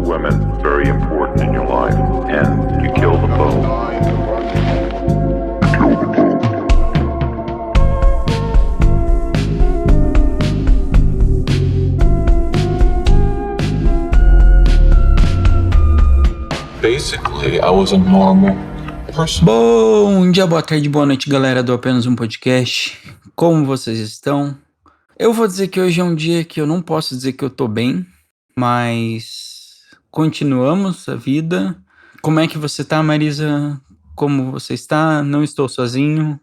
women very important in your life, and you kill them both. Basically, I was a normal person. Bom dia, boa tarde, boa noite, galera do Apenas Um Podcast. Como vocês estão? Eu vou dizer que hoje é um dia que eu não posso dizer que eu tô bem, mas continuamos a vida. Como é que você tá, Marisa? Como você está? Não estou sozinho.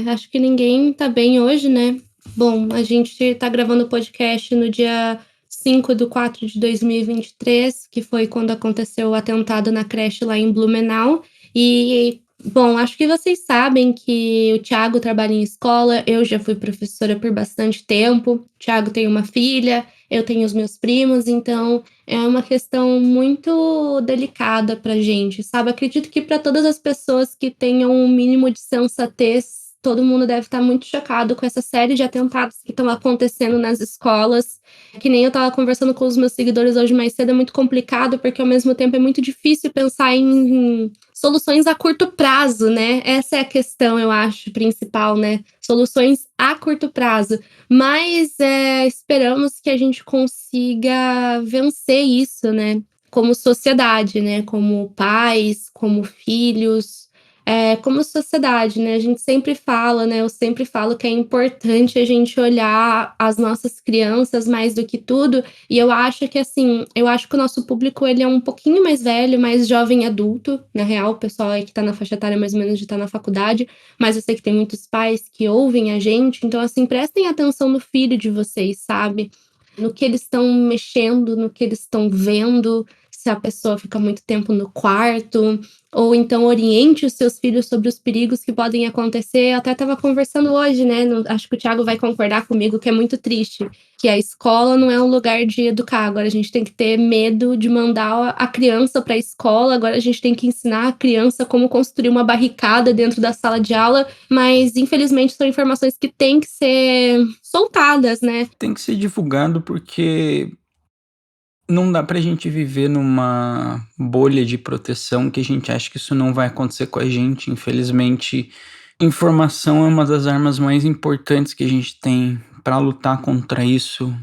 Acho que ninguém tá bem hoje, né? Bom, a gente tá gravando o podcast no dia 5/4/2023, que foi quando aconteceu o atentado na creche lá em Blumenau. E, bom, acho que vocês sabem que o Thiago trabalha em escola, eu já fui professora por bastante tempo, o Thiago tem uma filha, eu tenho os meus primos, então é uma questão muito delicada pra gente, sabe? Acredito que para todas as pessoas que tenham um mínimo de sensatez, todo mundo deve estar muito chocado com essa série de atentados que estão acontecendo nas escolas. Que nem eu estava conversando com os meus seguidores hoje mais cedo, é muito complicado, porque ao mesmo tempo é muito difícil pensar em soluções a curto prazo, né? Essa é a questão, eu acho, principal, né? Soluções a curto prazo. Mas esperamos que a gente consiga vencer isso, né? Como sociedade, né? Como pais, como filhos. Como sociedade, né? A gente sempre fala, né? Eu sempre falo que é importante a gente olhar as nossas crianças mais do que tudo. E eu acho que, assim, eu acho que o nosso público, ele é um pouquinho mais velho, mais jovem adulto. Na real, o pessoal aí que tá na faixa etária mais ou menos de estar na faculdade. Mas eu sei que tem muitos pais que ouvem a gente. Então, assim, prestem atenção no filho de vocês, sabe? No que eles estão mexendo, no que eles estão vendo. Se a pessoa fica muito tempo no quarto, ou então oriente os seus filhos sobre os perigos que podem acontecer. Eu até estava conversando hoje, né? Acho que o Thiago vai concordar comigo que é muito triste, que a escola não é um lugar de educar. Agora a gente tem que ter medo de mandar a criança para a escola, agora a gente tem que ensinar a criança como construir uma barricada dentro da sala de aula, mas infelizmente são informações que têm que ser soltadas, né? Tem que ser divulgado porque não dá pra gente viver numa bolha de proteção que a gente acha que isso não vai acontecer com a gente. Infelizmente, informação é uma das armas mais importantes que a gente tem pra lutar contra isso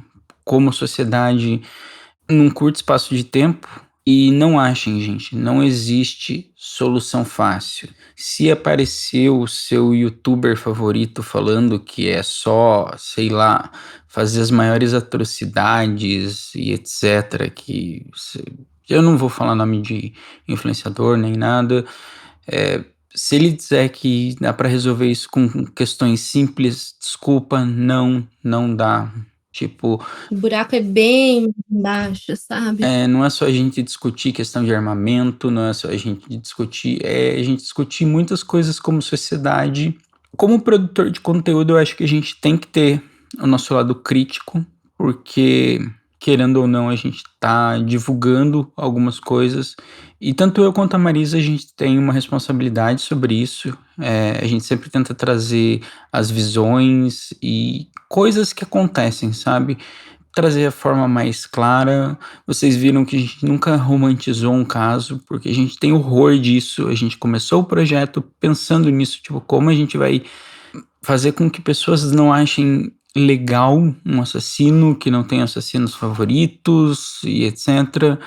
como sociedade num curto espaço de tempo. E não achem, gente, não existe solução fácil. Se aparecer o seu youtuber favorito falando que é só, sei lá, fazer as maiores atrocidades e etc, eu não vou falar nome de influenciador nem nada, se ele disser que dá pra resolver isso com questões simples, desculpa, não dá. Tipo, O buraco é bem baixo, sabe? não é só a gente discutir questão de armamento, não é só a gente discutir, a gente discutir muitas coisas como sociedade. Como produtor de conteúdo, eu acho que a gente tem que ter o nosso lado crítico, porque, querendo ou não, a gente tá divulgando algumas coisas, e tanto eu quanto a Marisa, a gente tem uma responsabilidade sobre isso. A gente sempre tenta trazer as visões e coisas que acontecem, sabe? Trazer a forma mais clara. Vocês viram que a gente nunca romantizou um caso, porque a gente tem horror disso. A gente começou o projeto pensando nisso, tipo, como a gente vai fazer com que pessoas não achem legal um assassino, que não tem assassinos favoritos e etc.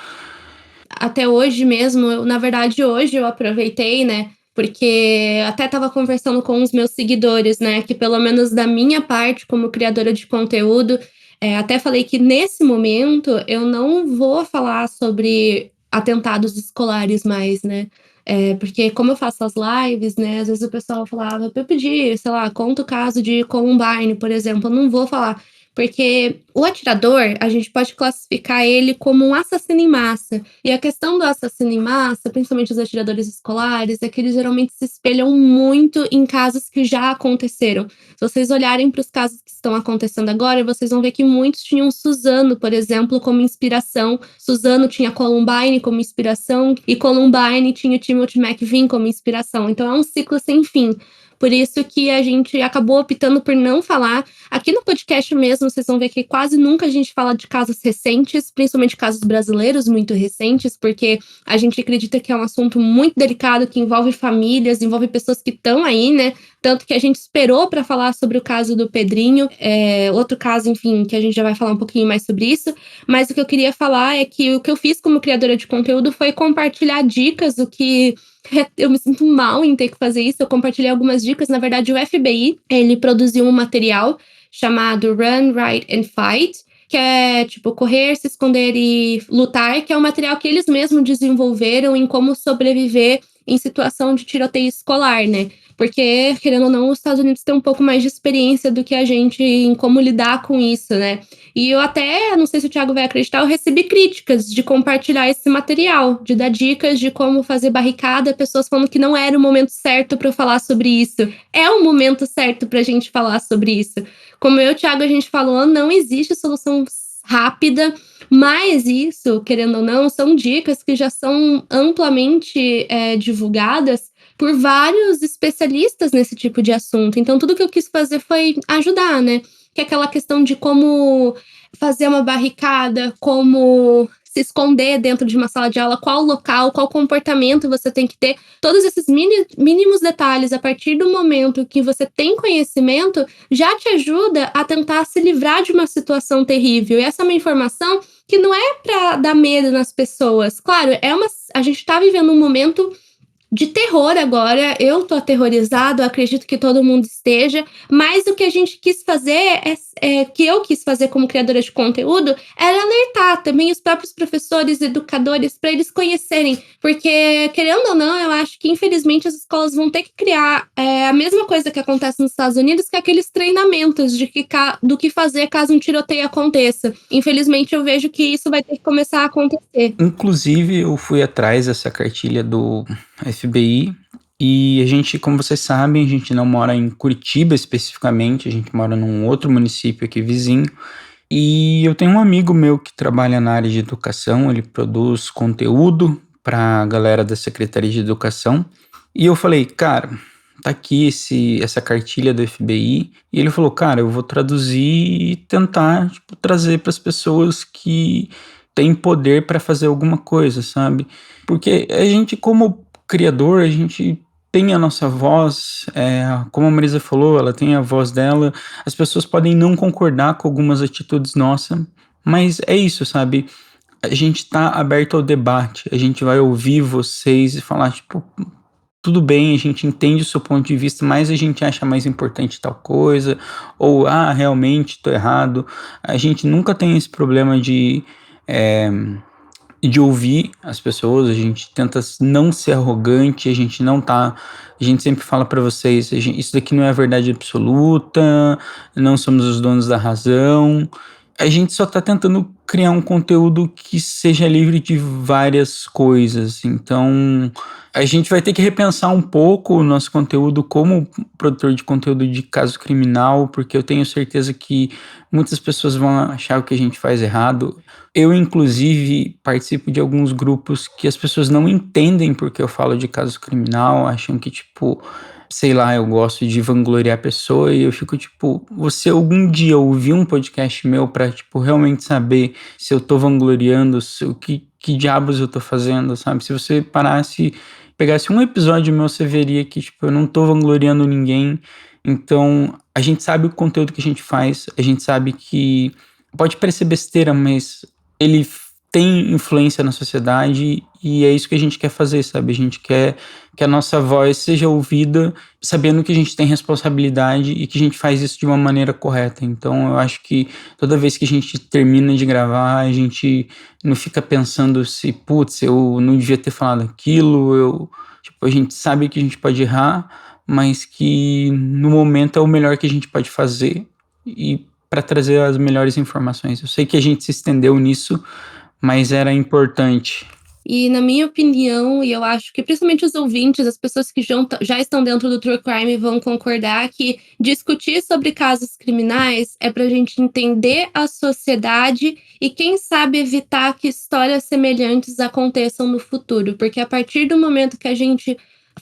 Até hoje mesmo, na verdade hoje eu aproveitei, né, porque até estava conversando com os meus seguidores, né, que pelo menos da minha parte como criadora de conteúdo, até falei que nesse momento eu não vou falar sobre atentados escolares mais, né, porque como eu faço as lives, né, às vezes o pessoal falava pra eu pedir, sei lá, conta o caso de Columbine, por exemplo, eu não vou falar, porque o atirador, a gente pode classificar ele como um assassino em massa. E a questão do assassino em massa, principalmente os atiradores escolares, é que eles geralmente se espelham muito em casos que já aconteceram. Se vocês olharem para os casos que estão acontecendo agora, vocês vão ver que muitos tinham Suzano, por exemplo, como inspiração. Suzano tinha Columbine como inspiração e Columbine tinha o Timothy McVeigh como inspiração. Então é um ciclo sem fim. Por isso que a gente acabou optando por não falar. Aqui no podcast mesmo, vocês vão ver que quase nunca a gente fala de casos recentes, principalmente casos brasileiros muito recentes, porque a gente acredita que é um assunto muito delicado, que envolve famílias, envolve pessoas que estão aí, né? Tanto que a gente esperou para falar sobre o caso do Pedrinho, outro caso, enfim, que a gente já vai falar um pouquinho mais sobre isso. Mas o que eu queria falar é que o que eu fiz como criadora de conteúdo foi compartilhar dicas, o que eu me sinto mal em ter que fazer isso. Eu compartilhei algumas dicas. Na verdade, o FBI, ele produziu um material chamado Run, Write and Fight, que é tipo correr, se esconder e lutar, que é um material que eles mesmos desenvolveram em como sobreviver em situação de tiroteio escolar, né? Porque, querendo ou não, os Estados Unidos têm um pouco mais de experiência do que a gente em como lidar com isso, né? E eu até, não sei se o Thiago vai acreditar, eu recebi críticas de compartilhar esse material, de dar dicas de como fazer barricada, pessoas falando que não era o momento certo para eu falar sobre isso. É o momento certo pra gente falar sobre isso. Como eu e o Thiago, a gente falou, não existe solução rápida, mas isso, querendo ou não, são dicas que já são amplamente divulgadas por vários especialistas nesse tipo de assunto. Então, tudo que eu quis fazer foi ajudar, né? Que é aquela questão de como fazer uma barricada, como se esconder dentro de uma sala de aula, qual local, qual comportamento você tem que ter. Todos esses mínimos detalhes, a partir do momento que você tem conhecimento, já te ajuda a tentar se livrar de uma situação terrível. E essa é uma informação que não é para dar medo nas pessoas. Claro, a gente está vivendo um momento de terror agora, eu tô aterrorizado, acredito que todo mundo esteja, mas o que a gente quis fazer, que eu quis fazer como criadora de conteúdo, era alertar também os próprios professores, educadores, para eles conhecerem, porque, querendo ou não, eu acho que infelizmente as escolas vão ter que criar a mesma coisa que acontece nos Estados Unidos, que é aqueles treinamentos do que fazer caso um tiroteio aconteça. Infelizmente eu vejo que isso vai ter que começar a acontecer. Inclusive, eu fui atrás dessa cartilha do FBI e a gente, como vocês sabem, a gente não mora em Curitiba especificamente, a gente mora num outro município aqui vizinho. E eu tenho um amigo meu que trabalha na área de educação, ele produz conteúdo para a galera da Secretaria de Educação. E eu falei, cara, tá aqui essa cartilha do FBI. E ele falou, cara, eu vou traduzir e tentar trazer para as pessoas que têm poder para fazer alguma coisa, sabe? Porque a gente, como criador, a gente tem a nossa voz, como a Marisa falou, ela tem a voz dela. As pessoas podem não concordar com algumas atitudes nossas, mas é isso, sabe? A gente tá aberto ao debate, a gente vai ouvir vocês e falar, tipo, tudo bem, a gente entende o seu ponto de vista, mas a gente acha mais importante tal coisa, ou, realmente tô errado. A gente nunca tem esse problema de ouvir as pessoas, a gente tenta não ser arrogante, a gente sempre fala para vocês, isso daqui não é a verdade absoluta, não somos os donos da razão, a gente só tá tentando criar um conteúdo que seja livre de várias coisas, então a gente vai ter que repensar um pouco o nosso conteúdo como produtor de conteúdo de caso criminal, porque eu tenho certeza que muitas pessoas vão achar o que a gente faz errado. Eu, inclusive, participo de alguns grupos que as pessoas não entendem porque eu falo de caso criminal, acham que, tipo, sei lá, eu gosto de vangloriar a pessoa e eu fico, tipo, você algum dia ouviu um podcast meu pra, tipo, realmente saber se eu tô vangloriando, que diabos eu tô fazendo, sabe? Se você pegasse um episódio meu, você veria que, tipo, eu não tô vangloriando ninguém. Então, a gente sabe o conteúdo que a gente faz, a gente sabe que pode parecer besteira, mas ele tem influência na sociedade e é isso que a gente quer fazer, sabe? A gente quer que a nossa voz seja ouvida, sabendo que a gente tem responsabilidade e que a gente faz isso de uma maneira correta. Então, eu acho que toda vez que a gente termina de gravar, a gente não fica pensando se, putz, eu não devia ter falado aquilo, a gente sabe que a gente pode errar, mas que no momento é o melhor que a gente pode fazer e para trazer as melhores informações. Eu sei que a gente se estendeu nisso, mas era importante. E na minha opinião, e eu acho que principalmente os ouvintes, as pessoas que já estão dentro do True Crime vão concordar que discutir sobre casos criminais é para a gente entender a sociedade e, quem sabe, evitar que histórias semelhantes aconteçam no futuro. Porque a partir do momento que a gente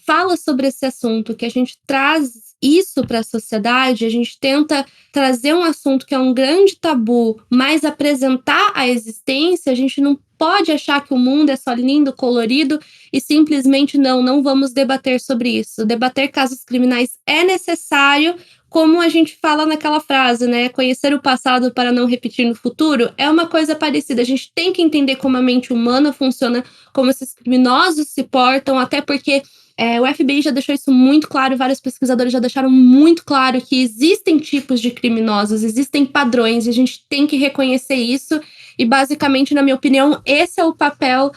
fala sobre esse assunto, que a gente traz isso para a sociedade, a gente tenta trazer um assunto que é um grande tabu, mas apresentar a existência, a gente não pode achar que o mundo é só lindo, colorido e simplesmente não vamos debater sobre isso. Debater casos criminais é necessário, como a gente fala naquela frase, né? Conhecer o passado para não repetir no futuro é uma coisa parecida. A gente tem que entender como a mente humana funciona, como esses criminosos se portam, até porque o FBI já deixou isso muito claro, vários pesquisadores já deixaram muito claro que existem tipos de criminosos, existem padrões, e a gente tem que reconhecer isso. E basicamente, na minha opinião, esse é o papel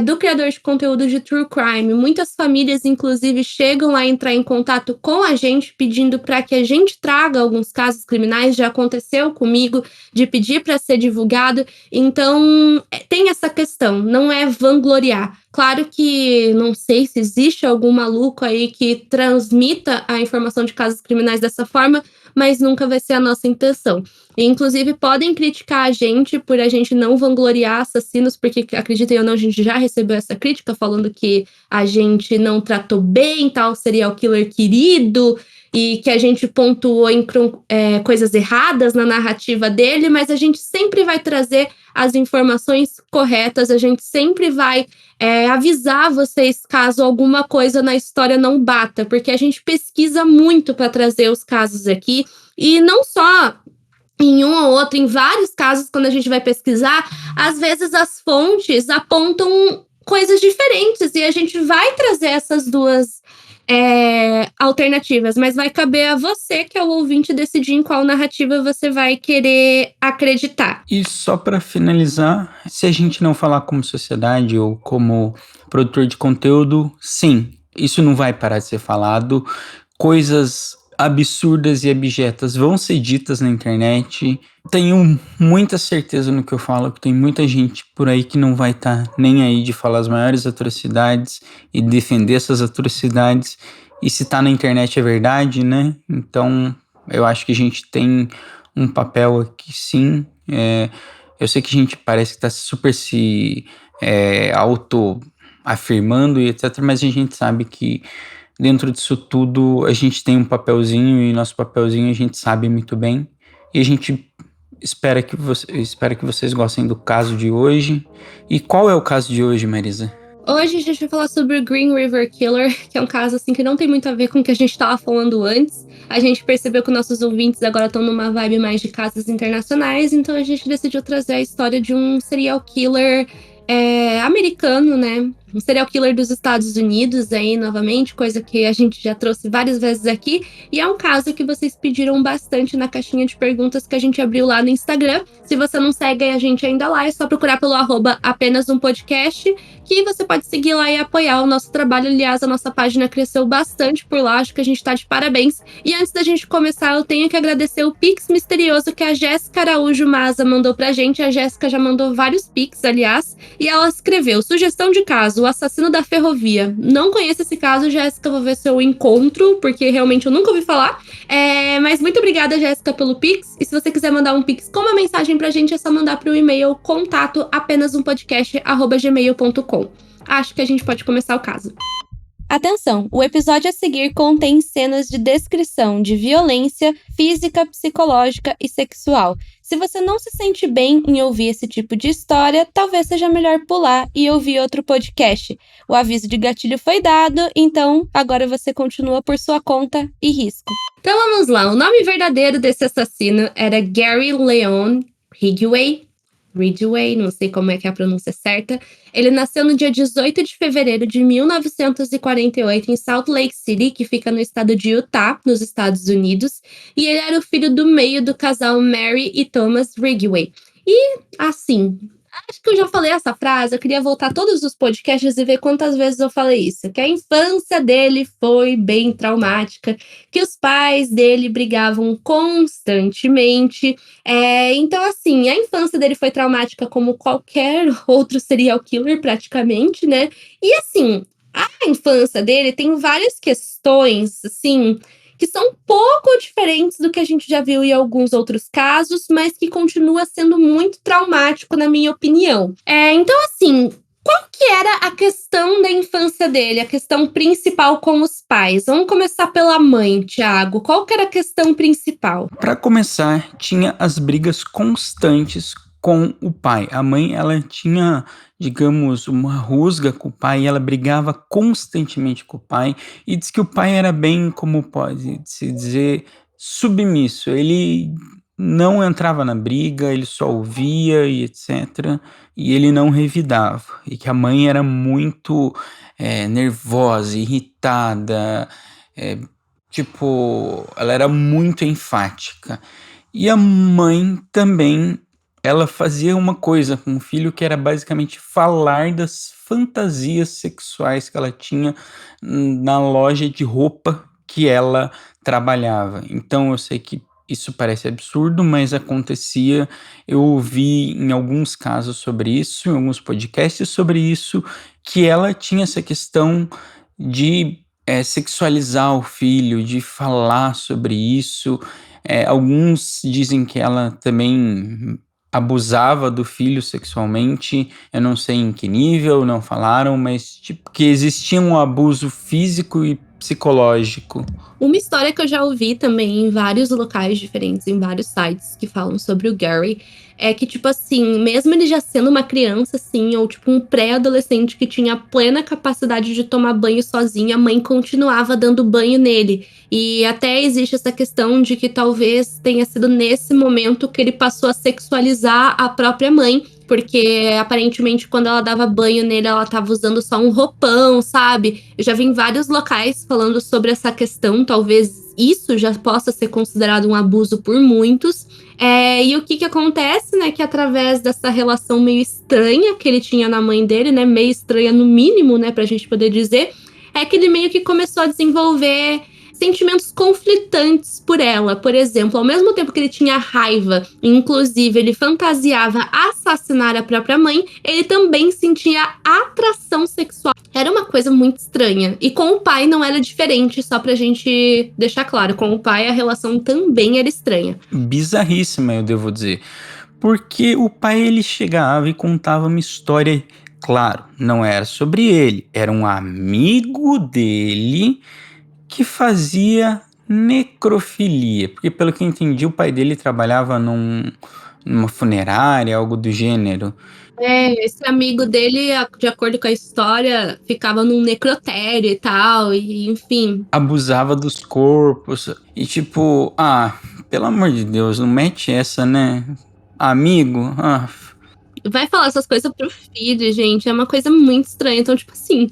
do criador de conteúdo de True Crime. Muitas famílias, inclusive, chegam a entrar em contato com a gente pedindo para que a gente traga alguns casos criminais. Já aconteceu comigo, de pedir para ser divulgado. Então, tem essa questão, não é vangloriar. Claro que não sei se existe algum maluco aí que transmita a informação de casos criminais dessa forma, mas nunca vai ser a nossa intenção. E, inclusive, podem criticar a gente por a gente não vangloriar assassinos, porque, acreditem ou não, a gente já recebeu essa crítica falando que a gente não tratou bem tal serial killer querido e que a gente pontuou em coisas erradas na narrativa dele, mas a gente sempre vai trazer as informações corretas, a gente sempre vai avisar vocês caso alguma coisa na história não bata, porque a gente pesquisa muito para trazer os casos aqui, e não só em um ou outro, em vários casos, quando a gente vai pesquisar, às vezes as fontes apontam coisas diferentes, e a gente vai trazer essas duas alternativas, mas vai caber a você, que é o ouvinte, decidir em qual narrativa você vai querer acreditar. E só para finalizar, se a gente não falar como sociedade ou como produtor de conteúdo, sim, isso não vai parar de ser falado. Coisas absurdas e abjetas vão ser ditas na internet. Tenho muita certeza no que eu falo, que tem muita gente por aí que não vai estar nem aí de falar as maiores atrocidades e defender essas atrocidades. E se tá na internet é verdade, né? Então, eu acho que a gente tem um papel aqui, sim. Eu sei que a gente parece que tá super se auto-afirmando e etc., mas a gente sabe que dentro disso tudo, a gente tem um papelzinho, e nosso papelzinho a gente sabe muito bem. E a gente espera que vocês gostem do caso de hoje. E qual é o caso de hoje, Marisa? Hoje a gente vai falar sobre o Green River Killer, que é um caso assim que não tem muito a ver com o que a gente estava falando antes. A gente percebeu que nossos ouvintes agora estão numa vibe mais de casos internacionais, então a gente decidiu trazer a história de um serial killer americano, né? Um serial killer dos Estados Unidos aí, novamente, coisa que a gente já trouxe várias vezes aqui. E é um caso que vocês pediram bastante na caixinha de perguntas que a gente abriu lá no Instagram. Se você não segue a gente ainda lá, é só procurar pelo @apenas-um-podcast, que você pode seguir lá e apoiar o nosso trabalho. Aliás, a nossa página cresceu bastante por lá, acho que a gente tá de parabéns. E antes da gente começar, eu tenho que agradecer o Pix misterioso que a Jéssica Araújo Maza mandou pra gente. A Jéssica já mandou vários Pix, aliás, e ela escreveu: sugestão de caso, o assassino da ferrovia. Não conheço esse caso, Jéssica, vou ver se eu encontro, porque realmente eu nunca ouvi falar. Mas muito obrigada, Jéssica, pelo Pix. E se você quiser mandar um Pix com uma mensagem pra gente, é só mandar pro e-mail contato@apenas-um-podcast@gmail.com. Acho que a gente pode começar o caso. Atenção, o episódio a seguir contém cenas de descrição de violência física, psicológica e sexual. Se você não se sente bem em ouvir esse tipo de história, talvez seja melhor pular e ouvir outro podcast. O aviso de gatilho foi dado, então agora você continua por sua conta e risco. Então vamos lá, o nome verdadeiro desse assassino era Gary Leon Ridgway, não sei como é que é a pronúncia certa. Ele nasceu no dia 18 de fevereiro de 1948 em Salt Lake City, que fica no estado de Utah, nos Estados Unidos. E ele era o filho do meio do casal Mary e Thomas Ridgway. E, assim, acho que eu já falei essa frase, eu queria voltar todos os podcasts e ver quantas vezes eu falei isso. Que a infância dele foi bem traumática, que os pais dele brigavam constantemente. Então, assim, a infância dele foi traumática como qualquer outro serial killer, praticamente, né? E, assim, a infância dele tem várias questões, assim, que são um pouco diferentes do que a gente já viu em alguns outros casos, mas que continua sendo muito traumático, na minha opinião. Então, assim, qual que era a questão da infância dele, a questão principal com os pais. Vamos começar pela mãe, Thiago. Qual que era a questão principal? Para começar, tinha as brigas constantes com o pai. A mãe, ela tinha, digamos, uma rusga com o pai, e ela brigava constantemente com o pai, e diz que o pai era bem, como pode se dizer, submisso. Ele não entrava na briga, ele só ouvia e etc. E ele não revidava. E que a mãe era muito nervosa, irritada, eh, tipo, ela era muito enfática. E a mãe também, ela fazia uma coisa com o filho que era basicamente falar das fantasias sexuais que ela tinha na loja de roupa que ela trabalhava. Então eu sei que isso parece absurdo, mas acontecia. Eu ouvi em alguns casos sobre isso, em alguns podcasts sobre isso, que ela tinha essa questão de sexualizar o filho, de falar sobre isso. Alguns dizem que ela também abusava do filho sexualmente. Eu não sei em que nível, não falaram, mas tipo, que existia um abuso físico e psicológico. Uma história que eu já ouvi também em vários locais diferentes, em vários sites que falam sobre o Gary, é que, tipo assim, mesmo ele já sendo uma criança, assim, ou tipo um pré-adolescente que tinha plena capacidade de tomar banho sozinho, a mãe continuava dando banho nele. E até existe essa questão de que talvez tenha sido nesse momento que ele passou a sexualizar a própria mãe, porque aparentemente quando ela dava banho nele, ela tava usando só um roupão, sabe? Eu já vi em vários locais falando sobre essa questão, talvez isso já possa ser considerado um abuso por muitos. E o que acontece, né, que através dessa relação meio estranha que ele tinha na mãe dele, né, meio estranha no mínimo, né, pra gente poder dizer, é que ele meio que começou a desenvolver sentimentos conflitantes por ela. Por exemplo, ao mesmo tempo que ele tinha raiva, inclusive ele fantasiava assassinar a própria mãe, ele também sentia atração sexual. Era uma coisa muito estranha. E com o pai não era diferente, só pra gente deixar claro. Com o pai a relação também era estranha. Bizarríssima, eu devo dizer. Porque o pai, ele chegava e contava uma história. Claro, não era sobre ele, era um amigo dele que fazia necrofilia, porque pelo que eu entendi, o pai dele trabalhava numa funerária, algo do gênero. Esse amigo dele, de acordo com a história, ficava num necrotério e tal, e enfim. Abusava dos corpos, e tipo, pelo amor de Deus, não mete essa, né? Amigo, Vai falar essas coisas pro filho, gente, é uma coisa muito estranha. Então, tipo assim,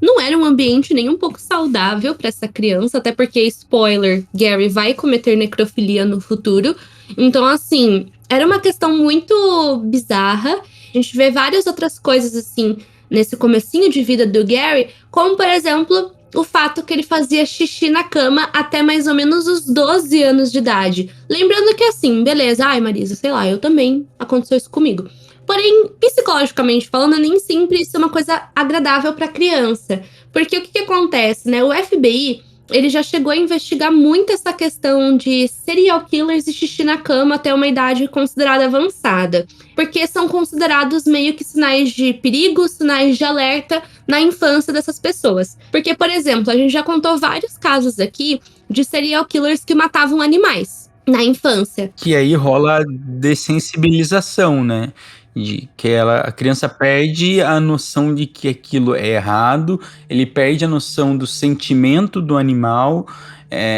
não era um ambiente nem um pouco saudável para essa criança, até porque, spoiler, Gary vai cometer necrofilia no futuro. Então, assim, era uma questão muito bizarra. A gente vê várias outras coisas, assim, nesse comecinho de vida do Gary, como, por exemplo, o fato que ele fazia xixi na cama até mais ou menos os 12 anos de idade. Lembrando que, assim, beleza, ai, Marisa, sei lá, eu também, aconteceu isso comigo. Porém, psicologicamente falando, nem sempre isso é uma coisa agradável para criança. Porque o que acontece, né? O FBI, ele já chegou a investigar muito essa questão de serial killers e xixi na cama até uma idade considerada avançada. Porque são considerados meio que sinais de perigo, sinais de alerta na infância dessas pessoas. Porque, por exemplo, a gente já contou vários casos aqui de serial killers que matavam animais na infância. que aí rola a dessensibilização, né? De que a criança perde a noção de que aquilo é errado, ele perde a noção do sentimento do animal.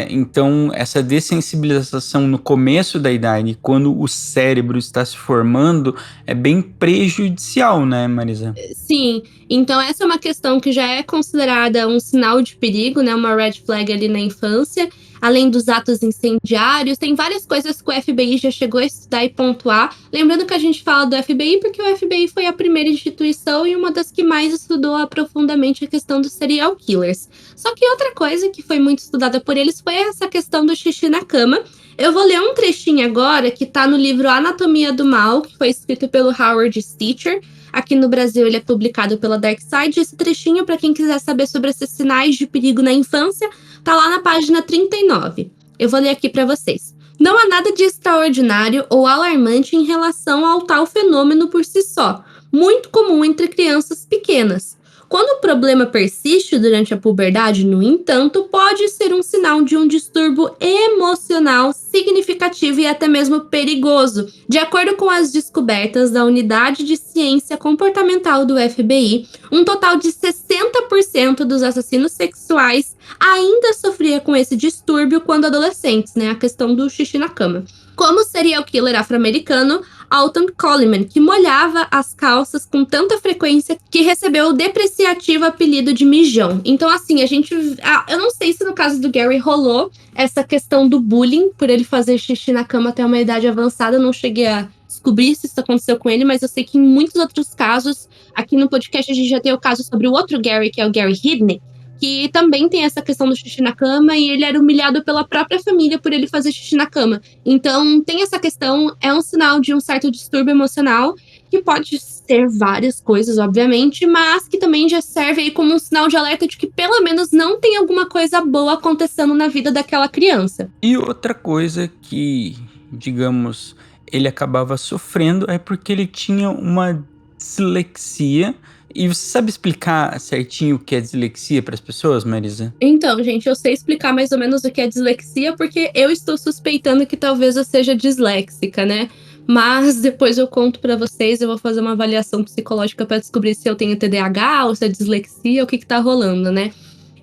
Então, essa dessensibilização no começo da idade, quando o cérebro está se formando, é bem prejudicial, né, Marisa? Sim, então essa é uma questão que já é considerada um sinal de perigo, né? Uma red flag ali na infância. Além dos atos incendiários, tem várias coisas que o FBI já chegou a estudar e pontuar. Lembrando que a gente fala do FBI porque o FBI foi a primeira instituição e uma das que mais estudou profundamente a questão dos serial killers. Só que outra coisa que foi muito estudada por eles foi essa questão do xixi na cama. Eu vou ler um trechinho agora que tá no livro Anatomia do Mal, que foi escrito pelo Howard Stitcher. Aqui no Brasil ele é publicado pela Dark Side. Esse trechinho, para quem quiser saber sobre esses sinais de perigo na infância, tá lá na página 39. Eu vou ler aqui para vocês. Não há nada de extraordinário ou alarmante em relação ao tal fenômeno por si só, muito comum entre crianças pequenas. Quando o problema persiste durante a puberdade, no entanto, pode ser um sinal de um distúrbio emocional significativo e até mesmo perigoso. De acordo com as descobertas da Unidade de Ciência Comportamental do FBI, um total de 60% dos assassinos sexuais ainda sofria com esse distúrbio quando adolescentes, né? A questão do xixi na cama. Como o serial killer afro-americano Alton Coleman, que molhava as calças com tanta frequência que recebeu o depreciativo apelido de mijão. Então, assim, eu não sei se no caso do Gary rolou essa questão do bullying, por ele fazer xixi na cama até uma idade avançada. Eu não cheguei a descobrir se isso aconteceu com ele, mas eu sei que em muitos outros casos, aqui no podcast a gente já tem o caso sobre o outro Gary, que é o Gary Hidnick, que também tem essa questão do xixi na cama, e ele era humilhado pela própria família por ele fazer xixi na cama. Então, tem essa questão, é um sinal de um certo distúrbio emocional, que pode ser várias coisas, obviamente, mas que também já serve aí como um sinal de alerta de que pelo menos não tem alguma coisa boa acontecendo na vida daquela criança. E outra coisa que, digamos, ele acabava sofrendo é porque ele tinha uma dislexia. E você sabe explicar certinho o que é dislexia para as pessoas, Marisa? Então, gente, eu sei explicar mais ou menos o que é dislexia, porque eu estou suspeitando que talvez eu seja disléxica, né? Mas depois eu conto pra vocês, eu vou fazer uma avaliação psicológica pra descobrir se eu tenho TDAH ou se é dislexia, o que tá rolando, né?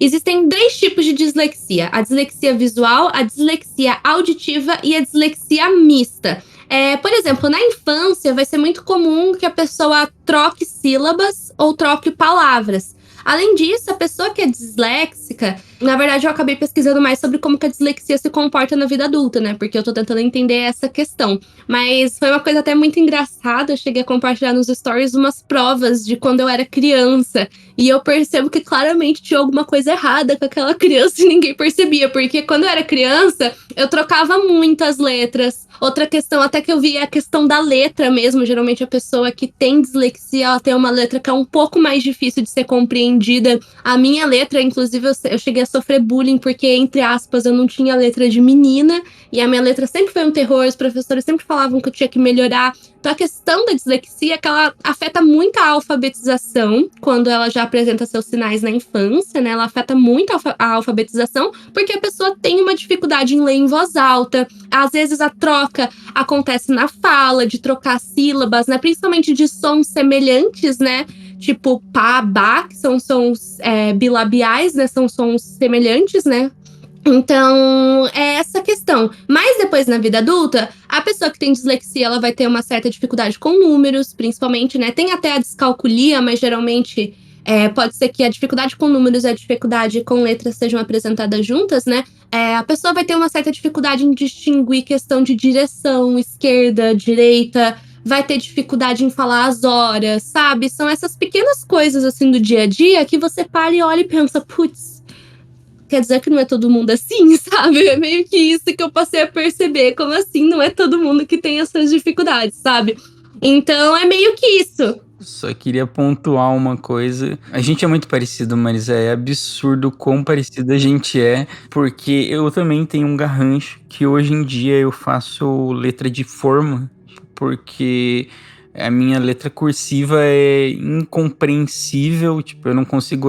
Existem 3 tipos de dislexia: a dislexia visual, a dislexia auditiva e a dislexia mista. Por exemplo, na infância vai ser muito comum que a pessoa troque sílabas ou troque palavras. Além disso, a pessoa que é disléxica, na verdade eu acabei pesquisando mais sobre como que a dislexia se comporta na vida adulta, né? Porque eu tô tentando entender essa questão. Mas foi uma coisa até muito engraçada, eu cheguei a compartilhar nos stories umas provas de quando eu era criança. E eu percebo que claramente tinha alguma coisa errada com aquela criança e ninguém percebia. Porque quando eu era criança, eu trocava muitas letras. Outra questão, até que eu vi, é a questão da letra mesmo. Geralmente a pessoa que tem dislexia, ela tem uma letra que é um pouco mais difícil de ser compreendida. A minha letra, inclusive, eu cheguei a sofrer bullying porque, entre aspas, eu não tinha letra de menina. E a minha letra sempre foi um terror, os professores sempre falavam que eu tinha que melhorar. Então a questão da dislexia é que ela afeta muito a alfabetização, quando ela já apresenta seus sinais na infância, né? Ela afeta muito a alfabetização, porque a pessoa tem uma dificuldade em ler em voz alta. Às vezes a troca acontece na fala, de trocar sílabas, né? Principalmente de sons semelhantes, né? Tipo pá, bá, que são sons bilabiais, né? São sons semelhantes, né? Então, é essa questão. Mas depois, na vida adulta, a pessoa que tem dislexia, ela vai ter uma certa dificuldade com números, principalmente, né? Tem até a descalculia, mas geralmente pode ser que a dificuldade com números e a dificuldade com letras sejam apresentadas juntas, né? A pessoa vai ter uma certa dificuldade em distinguir questão de direção, esquerda, direita, vai ter dificuldade em falar as horas, sabe? São essas pequenas coisas, assim, do dia a dia que você para e olha e pensa, putz, quer dizer que não é todo mundo assim, sabe? É meio que isso que eu passei a perceber. Como assim não é todo mundo que tem essas dificuldades, sabe? Então é meio que isso. Só queria pontuar uma coisa. A gente é muito parecido, Marisa. É absurdo o quão parecido a gente é. Porque eu também tenho um garrancho que hoje em dia eu faço letra de forma. Porque a minha letra cursiva é incompreensível, tipo, eu não consigo,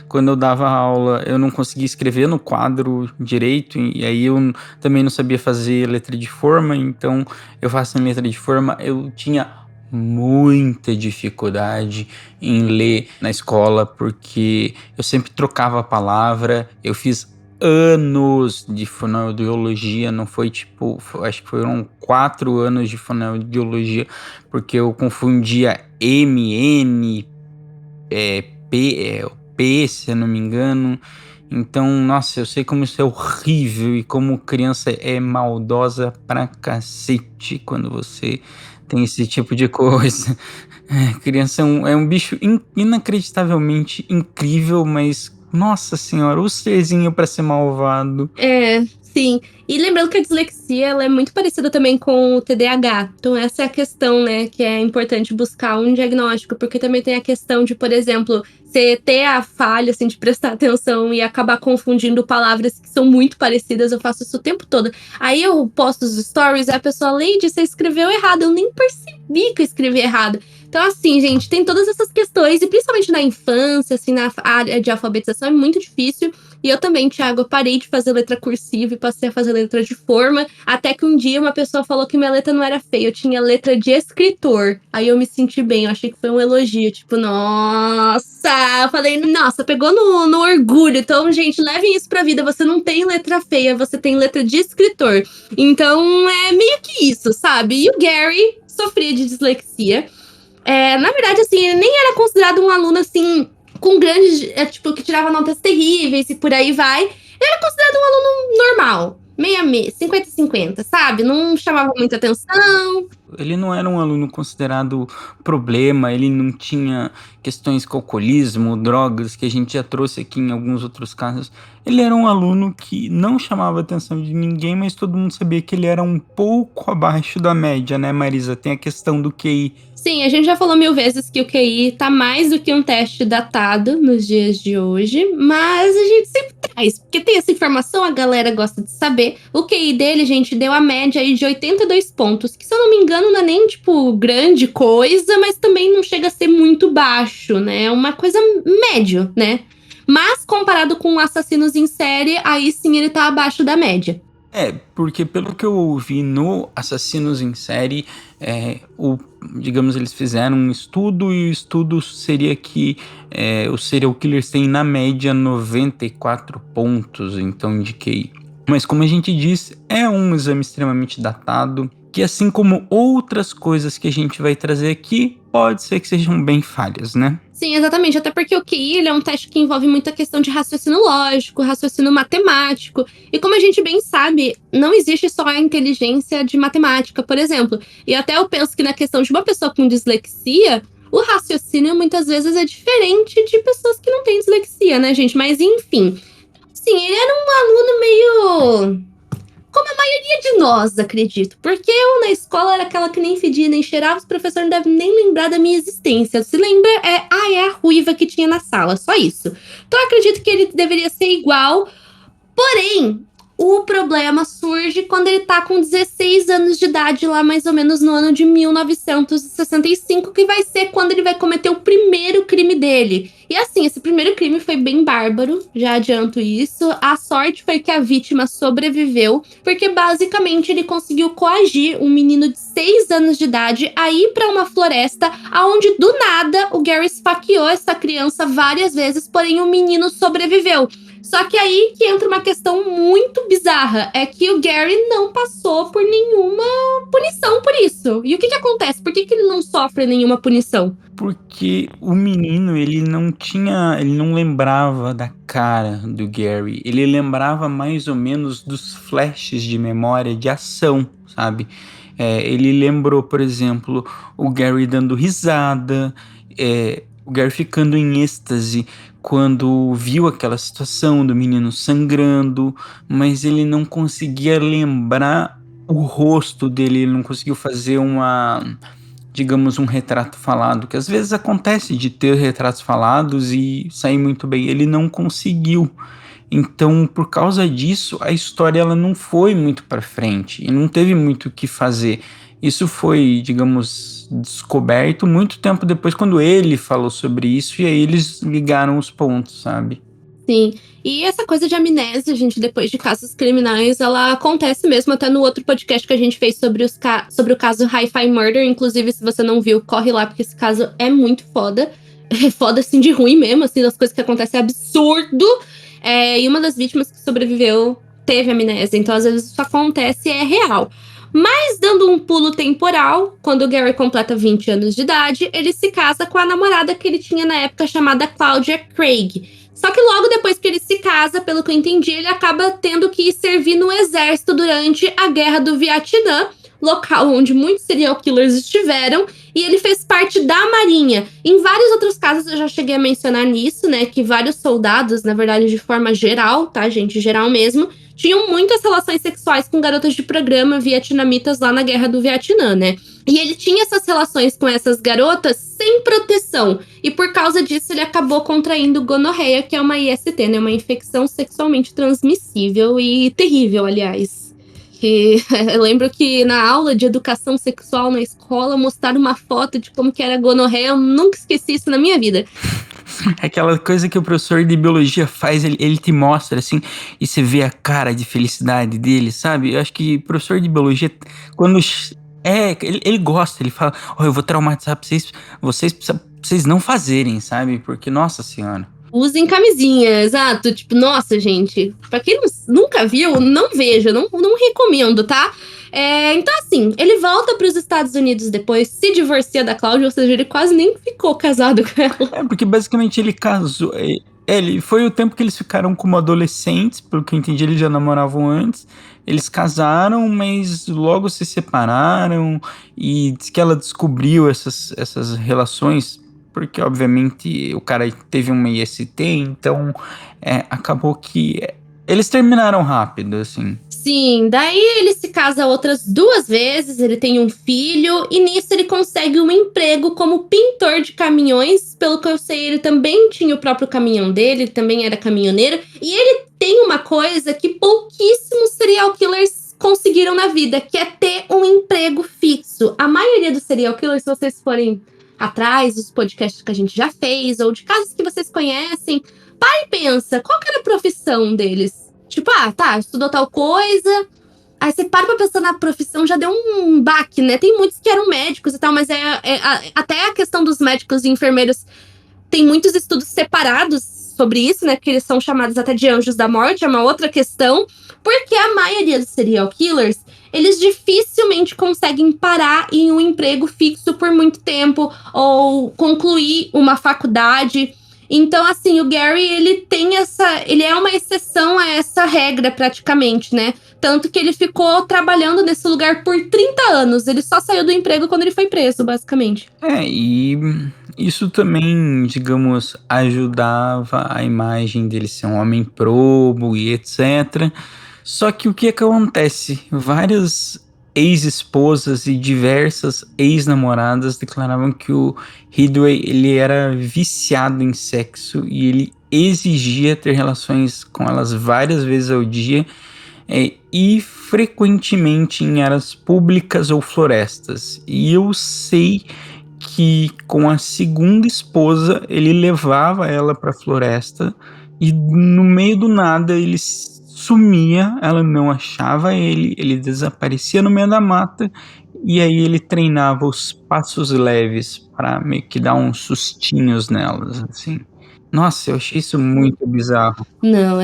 quando eu dava aula, eu não conseguia escrever no quadro direito, e aí eu também não sabia fazer letra de forma, então eu faço em letra de forma. Eu tinha muita dificuldade em ler na escola, porque eu sempre trocava a palavra. Eu fiz anos de fonoaudiologia, não foi tipo, acho que foram 4 anos de fonoaudiologia, porque eu confundia N, P, se eu não me engano. Então, nossa, eu sei como isso é horrível e como criança é maldosa pra cacete quando você tem esse tipo de coisa. Criança é um bicho inacreditavelmente incrível, mas nossa senhora, o serzinho pra ser malvado. Sim. E lembrando que a dislexia, ela é muito parecida também com o TDAH. Então essa é a questão, né, que é importante buscar um diagnóstico, porque também tem a questão de, por exemplo, você ter a falha, assim, de prestar atenção e acabar confundindo palavras que são muito parecidas. Eu faço isso o tempo todo. Aí eu posto os stories, a pessoa, Lady, você escreveu errado. Eu nem percebi que eu escrevi errado. Então, assim, gente, tem todas essas questões, e principalmente na infância, assim, na área de alfabetização, é muito difícil. E eu também, Thiago, eu parei de fazer letra cursiva e passei a fazer letra de forma, até que um dia uma pessoa falou que minha letra não era feia, eu tinha letra de escritor. Aí eu me senti bem, eu achei que foi um elogio, tipo, nossa! Eu falei, nossa, pegou no orgulho. Então, gente, levem isso pra vida, você não tem letra feia, você tem letra de escritor. Então, é meio que isso, sabe? E o Gary sofria de dislexia. Na verdade, assim, ele nem era considerado um aluno, assim, com grandes... tipo, que tirava notas terríveis e por aí vai. Ele era considerado um aluno normal. Meia, 50-50, sabe? Não chamava muita atenção. Ele não era um aluno considerado problema, ele não tinha questões com alcoolismo, drogas, que a gente já trouxe aqui em alguns outros casos. Ele era um aluno que não chamava a atenção de ninguém, mas todo mundo sabia que ele era um pouco abaixo da média, né, Marisa? Tem a questão do QI. Sim, a gente já falou 1000 vezes que o QI tá mais do que um teste datado nos dias de hoje, mas a gente sempre traz, porque tem essa informação, a galera gosta de saber. O QI dele, gente, deu a média aí de 82 pontos, que se eu não me engano não é nem, tipo, grande coisa, mas também não chega a ser muito baixo, né? É uma coisa médio, né? Mas comparado com Assassinos em Série, aí sim ele tá abaixo da média. Porque pelo que eu ouvi no Assassinos em Série, digamos, eles fizeram um estudo e o estudo seria que os serial killers têm na média 94 pontos, então, de QI. Mas como a gente disse, é um exame extremamente datado, que assim como outras coisas que a gente vai trazer aqui, pode ser que sejam bem falhas, né? Sim, exatamente. Até porque o QI ele é um teste que envolve muita questão de raciocínio lógico, raciocínio matemático. E como a gente bem sabe, não existe só a inteligência de matemática, por exemplo. E até eu penso que na questão de uma pessoa com dislexia, o raciocínio muitas vezes é diferente de pessoas que não têm dislexia, né, gente? Mas enfim. Sim, ele era um aluno meio... como a maioria de nós, acredito. Porque eu, na escola, era aquela que nem fedia, nem cheirava. Os professores não devem nem lembrar da minha existência. Se lembra, é a ruiva que tinha na sala. Só isso. Então, eu acredito que ele deveria ser igual. Porém, o problema surge quando ele tá com 16 anos de idade, lá mais ou menos no ano de 1965, que vai ser quando ele vai cometer o primeiro crime dele. E assim, esse primeiro crime foi bem bárbaro, já adianto isso. A sorte foi que a vítima sobreviveu, porque basicamente ele conseguiu coagir um menino de 6 anos de idade a ir pra uma floresta, aonde do nada o Gary esfaqueou essa criança várias vezes, porém o menino sobreviveu. Só que aí que entra uma questão muito bizarra, é que o Gary não passou por nenhuma punição por isso. E o que acontece? Por que ele não sofre nenhuma punição? Porque o menino, ele não lembrava da cara do Gary, ele lembrava mais ou menos dos flashes de memória de ação, sabe? Ele lembrou, por exemplo, o Gary dando risada, o Gary ficando em êxtase quando viu aquela situação do menino sangrando, mas ele não conseguia lembrar o rosto dele, ele não conseguiu fazer digamos, um retrato falado, que às vezes acontece de ter retratos falados e sair muito bem. Ele não conseguiu. Então, por causa disso, a história ela não foi muito para frente e não teve muito o que fazer. Isso foi, digamos, descoberto muito tempo depois, quando ele falou sobre isso, e aí eles ligaram os pontos, sabe? Sim, e essa coisa de amnésia, gente, depois de casos criminais, ela acontece mesmo, até no outro podcast que a gente fez sobre o caso Hi-Fi Murder. Inclusive, se você não viu, corre lá, porque esse caso é muito foda. É foda, assim, de ruim mesmo, assim, das coisas que acontecem, é absurdo. E uma das vítimas que sobreviveu teve amnésia, então às vezes isso acontece e é real. Mas, dando um pulo temporal, quando o Gary completa 20 anos de idade, ele se casa com a namorada que ele tinha na época, chamada Claudia Craig. Só que logo depois que ele se casa, pelo que eu entendi, ele acaba tendo que ir servir no exército durante a Guerra do Vietnã, local onde muitos serial killers estiveram, e ele fez parte da Marinha. Em vários outros casos eu já cheguei a mencionar nisso, né, que vários soldados, na verdade de forma geral, tá, gente, geral mesmo, tinham muitas relações sexuais com garotas de programa vietnamitas lá na Guerra do Vietnã, né? E ele tinha essas relações com essas garotas sem proteção. E por causa disso, ele acabou contraindo gonorreia, que é uma IST, né? Uma infecção sexualmente transmissível e terrível, aliás. que eu lembro que na aula de educação sexual na escola mostraram uma foto de como que era gonorreia, eu nunca esqueci isso na minha vida. É aquela coisa que o professor de biologia faz, ele te mostra assim, e você vê a cara de felicidade dele, sabe? Eu acho que o professor de biologia, quando. Ele gosta, ele fala: Ó, eu vou traumatizar pra vocês não fazerem, sabe? Porque, nossa senhora. Usem camisinha, exato. Tipo, nossa, gente, pra quem nunca viu, não veja, não recomendo, tá? Então, assim, ele volta pros Estados Unidos depois, se divorcia da Cláudia, ou seja, ele quase nem ficou casado com ela. Porque basicamente ele casou. Ele foi o tempo que eles ficaram como adolescentes, pelo que eu entendi, eles já namoravam antes. Eles casaram, mas logo se separaram. E diz que ela descobriu essas relações, porque obviamente o cara teve uma IST, então acabou que eles terminaram rápido, assim. Sim, daí ele se casa outras 2 vezes, ele tem um filho, e nisso ele consegue um emprego como pintor de caminhões. Pelo que eu sei, ele também tinha o próprio caminhão dele, ele também era caminhoneiro. E ele tem uma coisa que pouquíssimos serial killers conseguiram na vida, que é ter um emprego fixo. A maioria dos serial killers, se vocês forem atrás dos podcasts que a gente já fez, ou de casos que vocês conhecem, para e pensa, qual que era a profissão deles? Tipo, tá, estudou tal coisa. Aí você para pra pensar na profissão, já deu um baque, né? Tem muitos que eram médicos e tal, mas até a questão dos médicos e enfermeiros tem muitos estudos separados sobre isso, né? Que eles são chamados até de anjos da morte, é uma outra questão. Porque a maioria dos serial killers, eles dificilmente conseguem parar em um emprego fixo por muito tempo ou concluir uma faculdade. Então, assim, o Gary, ele é uma exceção a essa regra, praticamente, né? Tanto que ele ficou trabalhando nesse lugar por 30 anos. Ele só saiu do emprego quando ele foi preso, basicamente. E isso também, digamos, ajudava a imagem dele ser um homem probo e etc. Só que o que acontece? Várias ex-esposas e diversas ex-namoradas declaravam que o Ridgway, ele era viciado em sexo e ele exigia ter relações com elas várias vezes ao dia, e frequentemente em áreas públicas ou florestas. E eu sei que com a segunda esposa ele levava ela para a floresta e no meio do nada ele sumia, ela não achava ele desaparecia no meio da mata, e aí ele treinava os passos leves para meio que dar uns sustinhos nelas, assim. Nossa, eu achei isso muito bizarro. Não,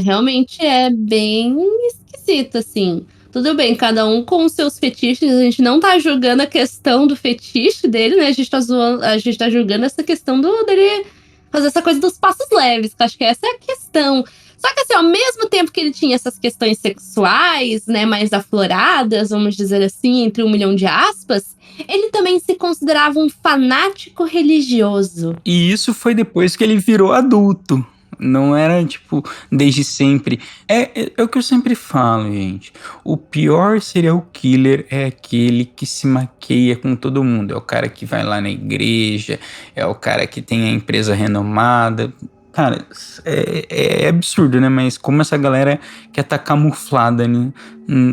realmente é bem esquisito, assim. Tudo bem, cada um com os seus fetiches, a gente não tá julgando a questão do fetiche dele, né? A gente tá julgando essa questão dele fazer essa coisa dos passos leves, que eu acho que essa é a questão. Só que assim, ao mesmo tempo que ele tinha essas questões sexuais, né, mais afloradas, vamos dizer assim, entre 1 milhão de aspas, ele também se considerava um fanático religioso. E isso foi depois que ele virou adulto. Não era, tipo, desde sempre. É o que eu sempre falo, gente. O pior serial killer é aquele que se maqueia com todo mundo. É o cara que vai lá na igreja, é o cara que tem a empresa renomada. Cara, é absurdo, né? Mas como essa galera quer estar camuflada, né?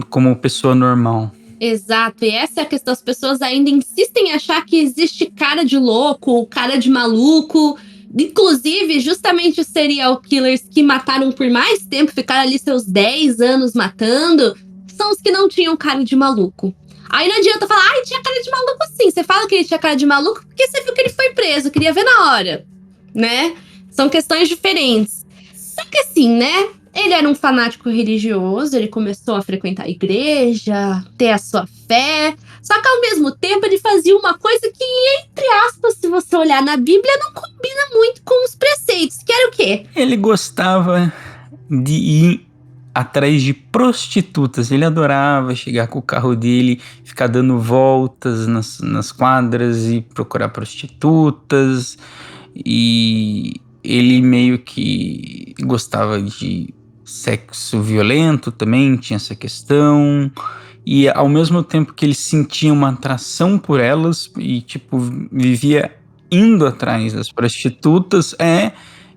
Como pessoa normal. Exato, e essa é a questão. As pessoas ainda insistem em achar que existe cara de louco, cara de maluco. Inclusive, justamente os serial killers que mataram por mais tempo, ficaram ali seus 10 anos matando, são os que não tinham cara de maluco. Aí não adianta falar, ai, tinha cara de maluco sim. Você fala que ele tinha cara de maluco porque você viu que ele foi preso, queria ver na hora, né? São questões diferentes. Só que assim, né? Ele era um fanático religioso, ele começou a frequentar a igreja, ter a sua fé. Só que ao mesmo tempo ele fazia uma coisa que, entre aspas, se você olhar na Bíblia, não combina muito com os preceitos. Que era o quê? Ele gostava de ir atrás de prostitutas. Ele adorava chegar com o carro dele, ficar dando voltas nas quadras e procurar prostitutas. E ele meio que gostava de sexo violento também, tinha essa questão. E ao mesmo tempo que ele sentia uma atração por elas e, tipo, vivia indo atrás das prostitutas,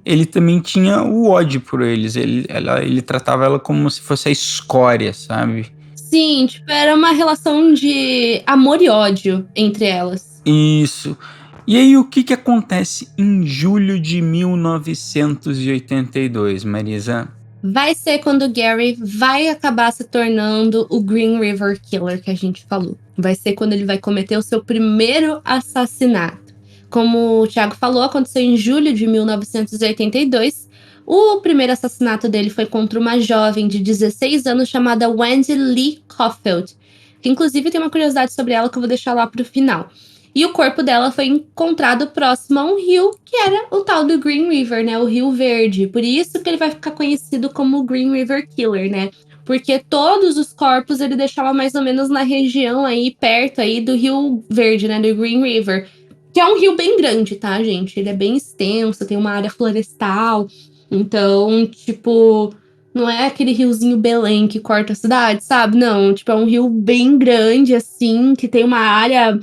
ele também tinha o ódio por eles. Ele tratava ela como se fosse a escória, sabe? Sim, tipo, era uma relação de amor e ódio entre elas. Isso. E aí, o que que acontece em julho de 1982, Marisa? Vai ser quando o Gary vai acabar se tornando o Green River Killer que a gente falou. Vai ser quando ele vai cometer o seu primeiro assassinato. Como o Thiago falou, aconteceu em julho de 1982. O primeiro assassinato dele foi contra uma jovem de 16 anos chamada Wendy Lee Caulfield, que inclusive tem uma curiosidade sobre ela que eu vou deixar lá pro final. E o corpo dela foi encontrado próximo a um rio, que era o tal do Green River, né? O Rio Verde. Por isso que ele vai ficar conhecido como Green River Killer, né? Porque todos os corpos ele deixava mais ou menos na região aí, perto aí do Rio Verde, né? Do Green River. Que é um rio bem grande, tá, gente? Ele é bem extenso, tem uma área florestal. Então, tipo, não é aquele riozinho Belém que corta a cidade, sabe? Não, tipo, é um rio bem grande, assim, que tem uma área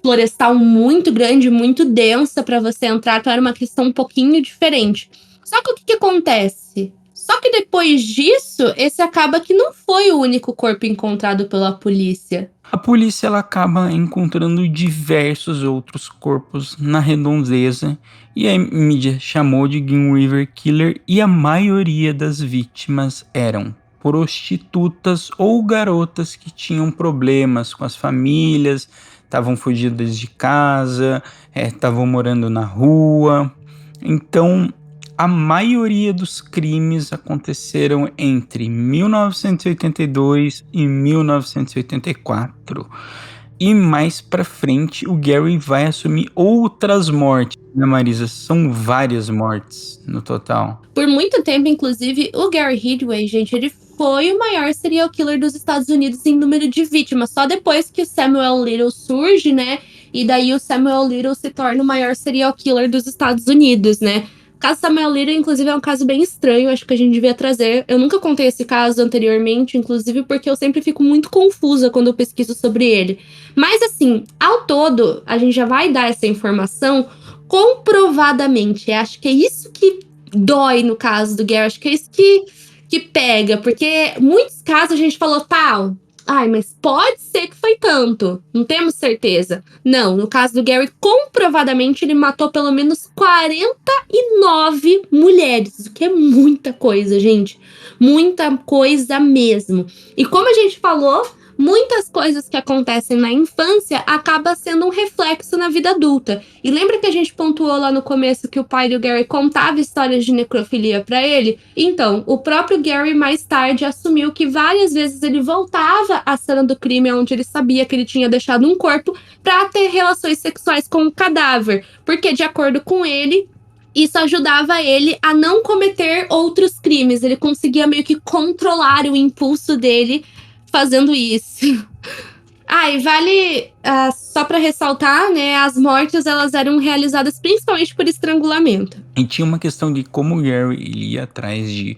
florestal muito grande, muito densa para você entrar, então era uma questão um pouquinho diferente. Só que o que, que acontece? Só que depois disso, esse acaba que não foi o único corpo encontrado pela polícia. A polícia ela acaba encontrando diversos outros corpos na redondeza e a mídia chamou de Green River Killer e a maioria das vítimas eram prostitutas ou garotas que tinham problemas com as famílias, estavam fugidas de casa, estavam morando na rua. Então, a maioria dos crimes aconteceram entre 1982 e 1984. E mais pra frente, o Gary vai assumir outras mortes, né, Marisa? São várias mortes no total. Por muito tempo, inclusive, o Gary Ridgway, gente, ele foi o maior serial killer dos Estados Unidos em número de vítimas. Só depois que o Samuel Little surge, né? E daí o Samuel Little se torna o maior serial killer dos Estados Unidos, né? O caso Samuel Little, inclusive, é um caso bem estranho. Acho que a gente devia trazer. Eu nunca contei esse caso anteriormente, inclusive, porque eu sempre fico muito confusa quando eu pesquiso sobre ele. Mas, assim, ao todo, a gente já vai dar essa informação comprovadamente. Acho que é isso que dói no caso do Gary. Acho que é isso que pega, porque muitos casos a gente falou tal. Ai, mas pode ser que foi tanto. Não temos certeza. Não, no caso do Gary, comprovadamente ele matou pelo menos 49 mulheres, o que é muita coisa, gente. Muita coisa mesmo. E como a gente falou, muitas coisas que acontecem na infância acaba sendo um reflexo na vida adulta. E lembra que a gente pontuou lá no começo que o pai do Gary contava histórias de necrofilia para ele? Então, o próprio Gary mais tarde assumiu que várias vezes ele voltava à cena do crime onde ele sabia que ele tinha deixado um corpo para ter relações sexuais com o cadáver, porque de acordo com ele, isso ajudava ele a não cometer outros crimes. Ele conseguia meio que controlar o impulso dele fazendo isso. E vale só para ressaltar, né? As mortes elas eram realizadas principalmente por estrangulamento. E tinha uma questão de como o Gary ele ia atrás de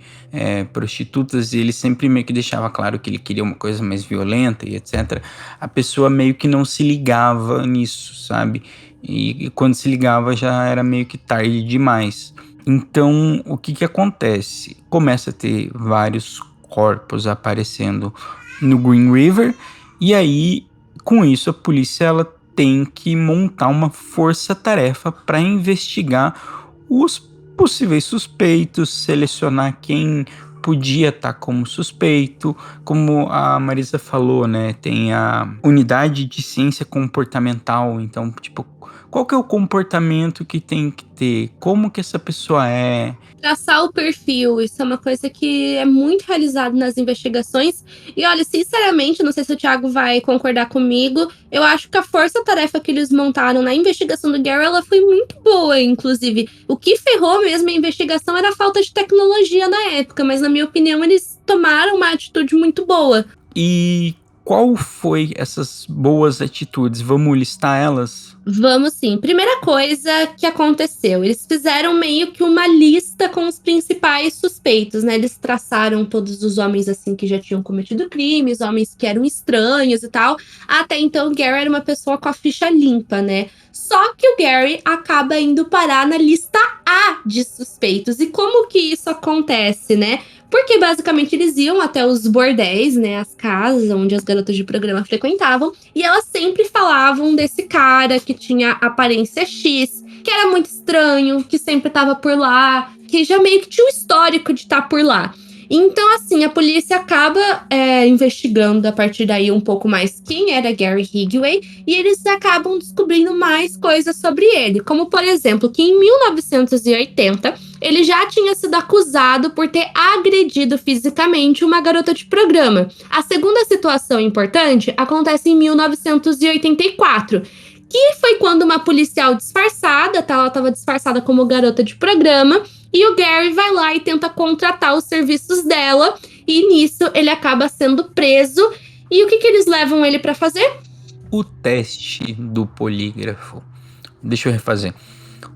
prostitutas e ele sempre meio que deixava claro que ele queria uma coisa mais violenta e etc. A pessoa meio que não se ligava nisso, sabe? E quando se ligava já era meio que tarde demais. Então, o que que acontece? Começa a ter vários corpos aparecendo no Green River e aí, com isso, a polícia ela tem que montar uma força-tarefa para investigar os possíveis suspeitos, selecionar quem podia estar como suspeito. Como a Marisa falou, né? Tem a unidade de ciência comportamental. Então, tipo, qual que é o comportamento que tem que ter? Como que essa pessoa é? Traçar o perfil, isso é uma coisa que é muito realizado nas investigações. E olha, sinceramente, não sei se o Thiago vai concordar comigo, eu acho que a força-tarefa que eles montaram na investigação do Gary, ela foi muito boa, inclusive. O que ferrou mesmo a investigação era a falta de tecnologia na época, mas na minha opinião eles tomaram uma atitude muito boa. E qual foi essas boas atitudes? Vamos listar elas? Vamos sim. Primeira coisa que aconteceu, eles fizeram meio que uma lista com os principais suspeitos, né? Eles traçaram todos os homens assim que já tinham cometido crimes, homens que eram estranhos e tal. Até então, o Gary era uma pessoa com a ficha limpa, né? Só que o Gary acaba indo parar na lista A de suspeitos. E como que isso acontece, né? Porque basicamente eles iam até os bordéis, né, as casas onde as garotas de programa frequentavam, e elas sempre falavam desse cara que tinha aparência X, que era muito estranho, que sempre tava por lá, que já meio que tinha um histórico de estar por lá. Então, assim, a polícia acaba investigando a partir daí um pouco mais quem era Gary Higway, e eles acabam descobrindo mais coisas sobre ele. Como, por exemplo, que em 1980 ele já tinha sido acusado por ter agredido fisicamente uma garota de programa. A segunda situação importante acontece em 1984. Que foi quando uma policial disfarçada, ela estava disfarçada como garota de programa, e o Gary vai lá e tenta contratar os serviços dela, e nisso ele acaba sendo preso. E o que eles levam ele para fazer? O teste do polígrafo. Deixa eu refazer.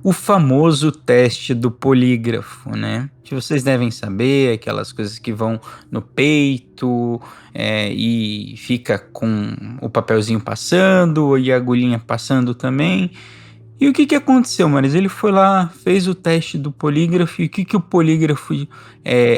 O famoso teste do polígrafo, né? Que vocês devem saber, aquelas coisas que vão no peito e fica com o papelzinho passando e a agulhinha passando também. E o que aconteceu, Maris? Ele foi lá, fez o teste do polígrafo e o que o polígrafo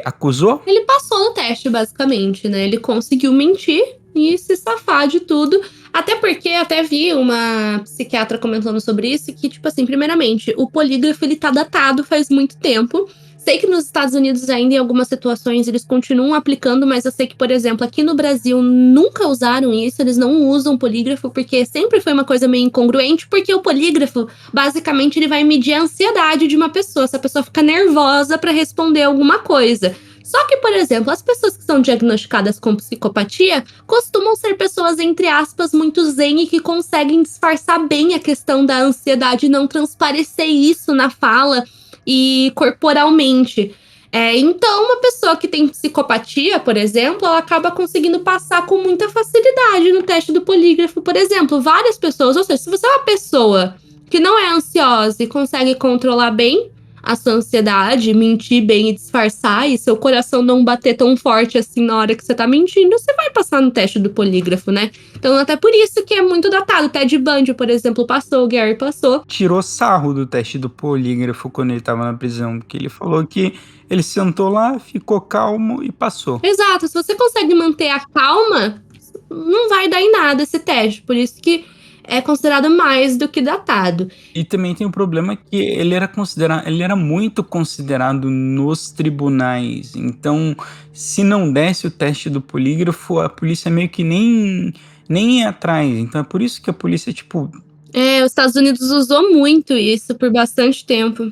acusou? Ele passou no teste, basicamente, né? Ele conseguiu mentir e se safar de tudo. Até porque, até vi uma psiquiatra comentando sobre isso, que, tipo assim, primeiramente, o polígrafo, ele tá datado faz muito tempo. Sei que nos Estados Unidos ainda, em algumas situações, eles continuam aplicando, mas eu sei que, por exemplo, aqui no Brasil nunca usaram isso, eles não usam polígrafo, porque sempre foi uma coisa meio incongruente, porque o polígrafo, basicamente, ele vai medir a ansiedade de uma pessoa, se a pessoa fica nervosa para responder alguma coisa. Só que, por exemplo, as pessoas que são diagnosticadas com psicopatia costumam ser pessoas, entre aspas, muito zen e que conseguem disfarçar bem a questão da ansiedade e não transparecer isso na fala e corporalmente. Então, uma pessoa que tem psicopatia, por exemplo, ela acaba conseguindo passar com muita facilidade no teste do polígrafo, por exemplo. Várias pessoas, ou seja, se você é uma pessoa que não é ansiosa e consegue controlar bem a sua ansiedade, mentir bem e disfarçar, e seu coração não bater tão forte assim na hora que você tá mentindo, você vai passar no teste do polígrafo, né? Então, até por isso que é muito datado. O Ted Bundy, por exemplo, passou, o Gary passou. Tirou sarro do teste do polígrafo quando ele tava na prisão, porque ele falou que ele sentou lá, ficou calmo e passou. Exato, se você consegue manter a calma, não vai dar em nada esse teste, por isso que é considerado mais do que datado. E também tem o problema que ele era muito considerado nos tribunais. Então, se não desse o teste do polígrafo, a polícia meio que nem ia atrás. Então é por isso que a polícia, Os Estados Unidos usou muito isso por bastante tempo.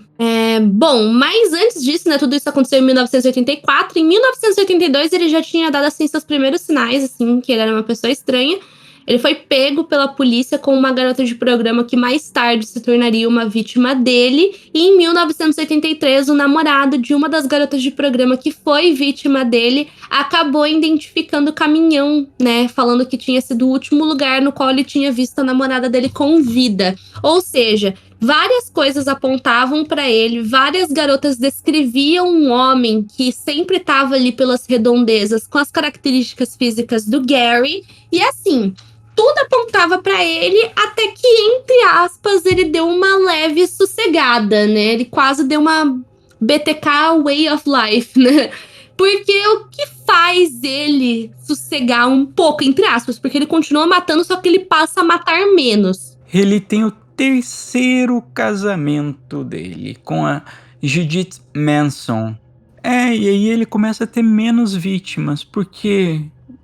Bom, mas antes disso, né, tudo isso aconteceu em 1984. Em 1982, ele já tinha dado, assim, seus primeiros sinais, assim, que ele era uma pessoa estranha. Ele foi pego pela polícia com uma garota de programa que mais tarde se tornaria uma vítima dele. E em 1983, o namorado de uma das garotas de programa que foi vítima dele acabou identificando o caminhão, né? Falando que tinha sido o último lugar no qual ele tinha visto a namorada dele com vida. Ou seja, várias coisas apontavam para ele, várias garotas descreviam um homem que sempre estava ali pelas redondezas com as características físicas do Gary. E assim, tudo apontava para ele, até que, entre aspas, ele deu uma leve sossegada, né? Ele quase deu uma BTK way of life, né? Porque o que faz ele sossegar um pouco, entre aspas, porque ele continua matando, só que ele passa a matar menos. Ele tem o terceiro casamento dele com a Judith Manson. E aí ele começa a ter menos vítimas, porque,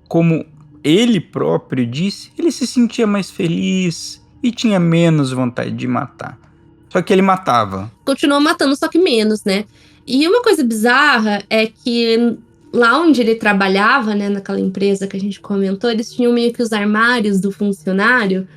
como ele próprio disse, ele se sentia mais feliz e tinha menos vontade de matar. Só que ele matava. Continuou matando, só que menos, né? E uma coisa bizarra é que lá onde ele trabalhava, né, naquela empresa que a gente comentou, eles tinham meio que os armários do funcionário.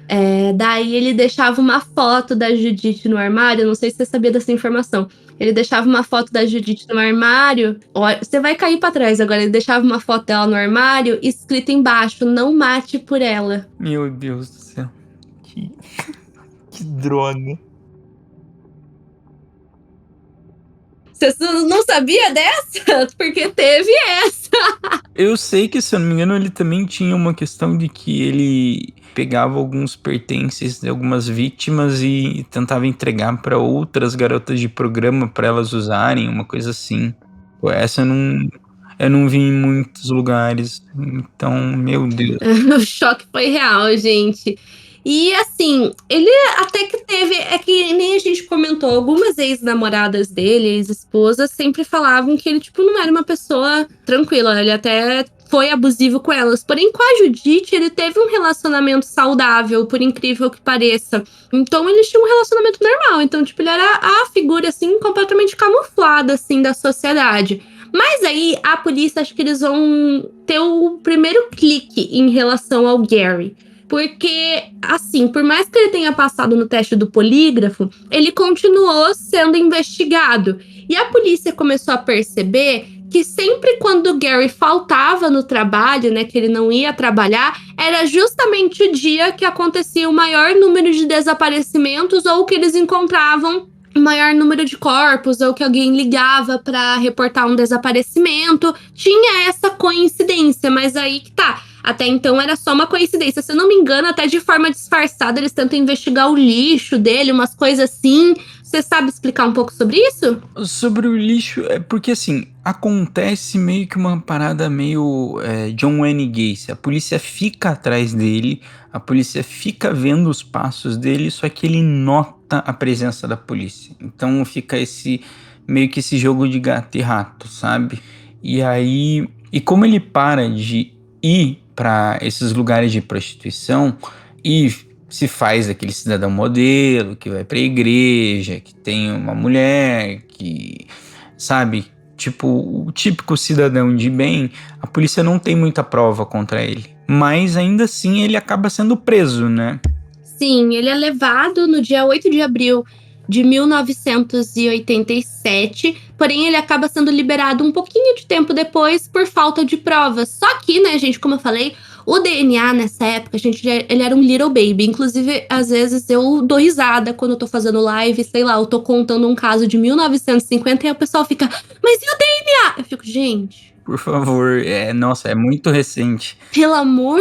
Daí ele deixava uma foto da Judith no armário. Não sei se você sabia dessa informação. Ele deixava uma foto da Judith no armário. Olha, você vai cair pra trás agora. Ele deixava uma foto dela no armário, escrito embaixo: não mate por ela. Meu Deus do céu. Que droga. Você não sabia dessa? Porque teve essa. Eu sei que, se eu não me engano, ele também tinha uma questão de que ele pegava alguns pertences de algumas vítimas e tentava entregar para outras garotas de programa para elas usarem, uma coisa assim. Essa eu Eu não vi em muitos lugares, então, meu Deus. O choque foi real, gente. E assim, ele até que teve, é que nem a gente comentou, algumas ex-namoradas dele, ex-esposas, sempre falavam que ele, tipo, não era uma pessoa tranquila, ele até foi abusivo com elas. Porém, com a Judite, ele teve um relacionamento saudável, por incrível que pareça. Então, eles tinham um relacionamento normal. Então, tipo, ele era a figura, assim, completamente camuflada, assim, da sociedade. Mas aí, a polícia, acho que eles vão ter o primeiro clique em relação ao Gary. Porque, assim, por mais que ele tenha passado no teste do polígrafo, ele continuou sendo investigado. E a polícia começou a perceber que sempre quando o Gary faltava no trabalho, né, que ele não ia trabalhar, era justamente o dia que acontecia o maior número de desaparecimentos ou que eles encontravam o maior número de corpos ou que alguém ligava para reportar um desaparecimento. Tinha essa coincidência, mas aí que tá. Até então era só uma coincidência. Se eu não me engano, até de forma disfarçada, eles tentam investigar o lixo dele, umas coisas assim. Você sabe explicar um pouco sobre isso? Sobre o lixo, é porque assim, acontece meio que uma parada meio John Wayne Gacy. A polícia fica atrás dele, a polícia fica vendo os passos dele, só que ele nota a presença da polícia. Então fica meio que esse jogo de gato e rato, sabe? E aí, e como ele para de ir para esses lugares de prostituição e se faz aquele cidadão modelo que vai pra igreja, que tem uma mulher, que, sabe, tipo, o típico cidadão de bem, a polícia não tem muita prova contra ele. Mas ainda assim ele acaba sendo preso, né? Sim, ele é levado no dia 8 de abril de 1987, porém ele acaba sendo liberado um pouquinho de tempo depois por falta de provas. Só que, né, gente, como eu falei, o DNA nessa época, gente, ele era um little baby. Inclusive, às vezes eu dou risada quando eu tô fazendo live, sei lá, eu tô contando um caso de 1950 e o pessoal fica, mas e o DNA? Eu fico, gente, Por favor, nossa, é muito recente. pelo amor,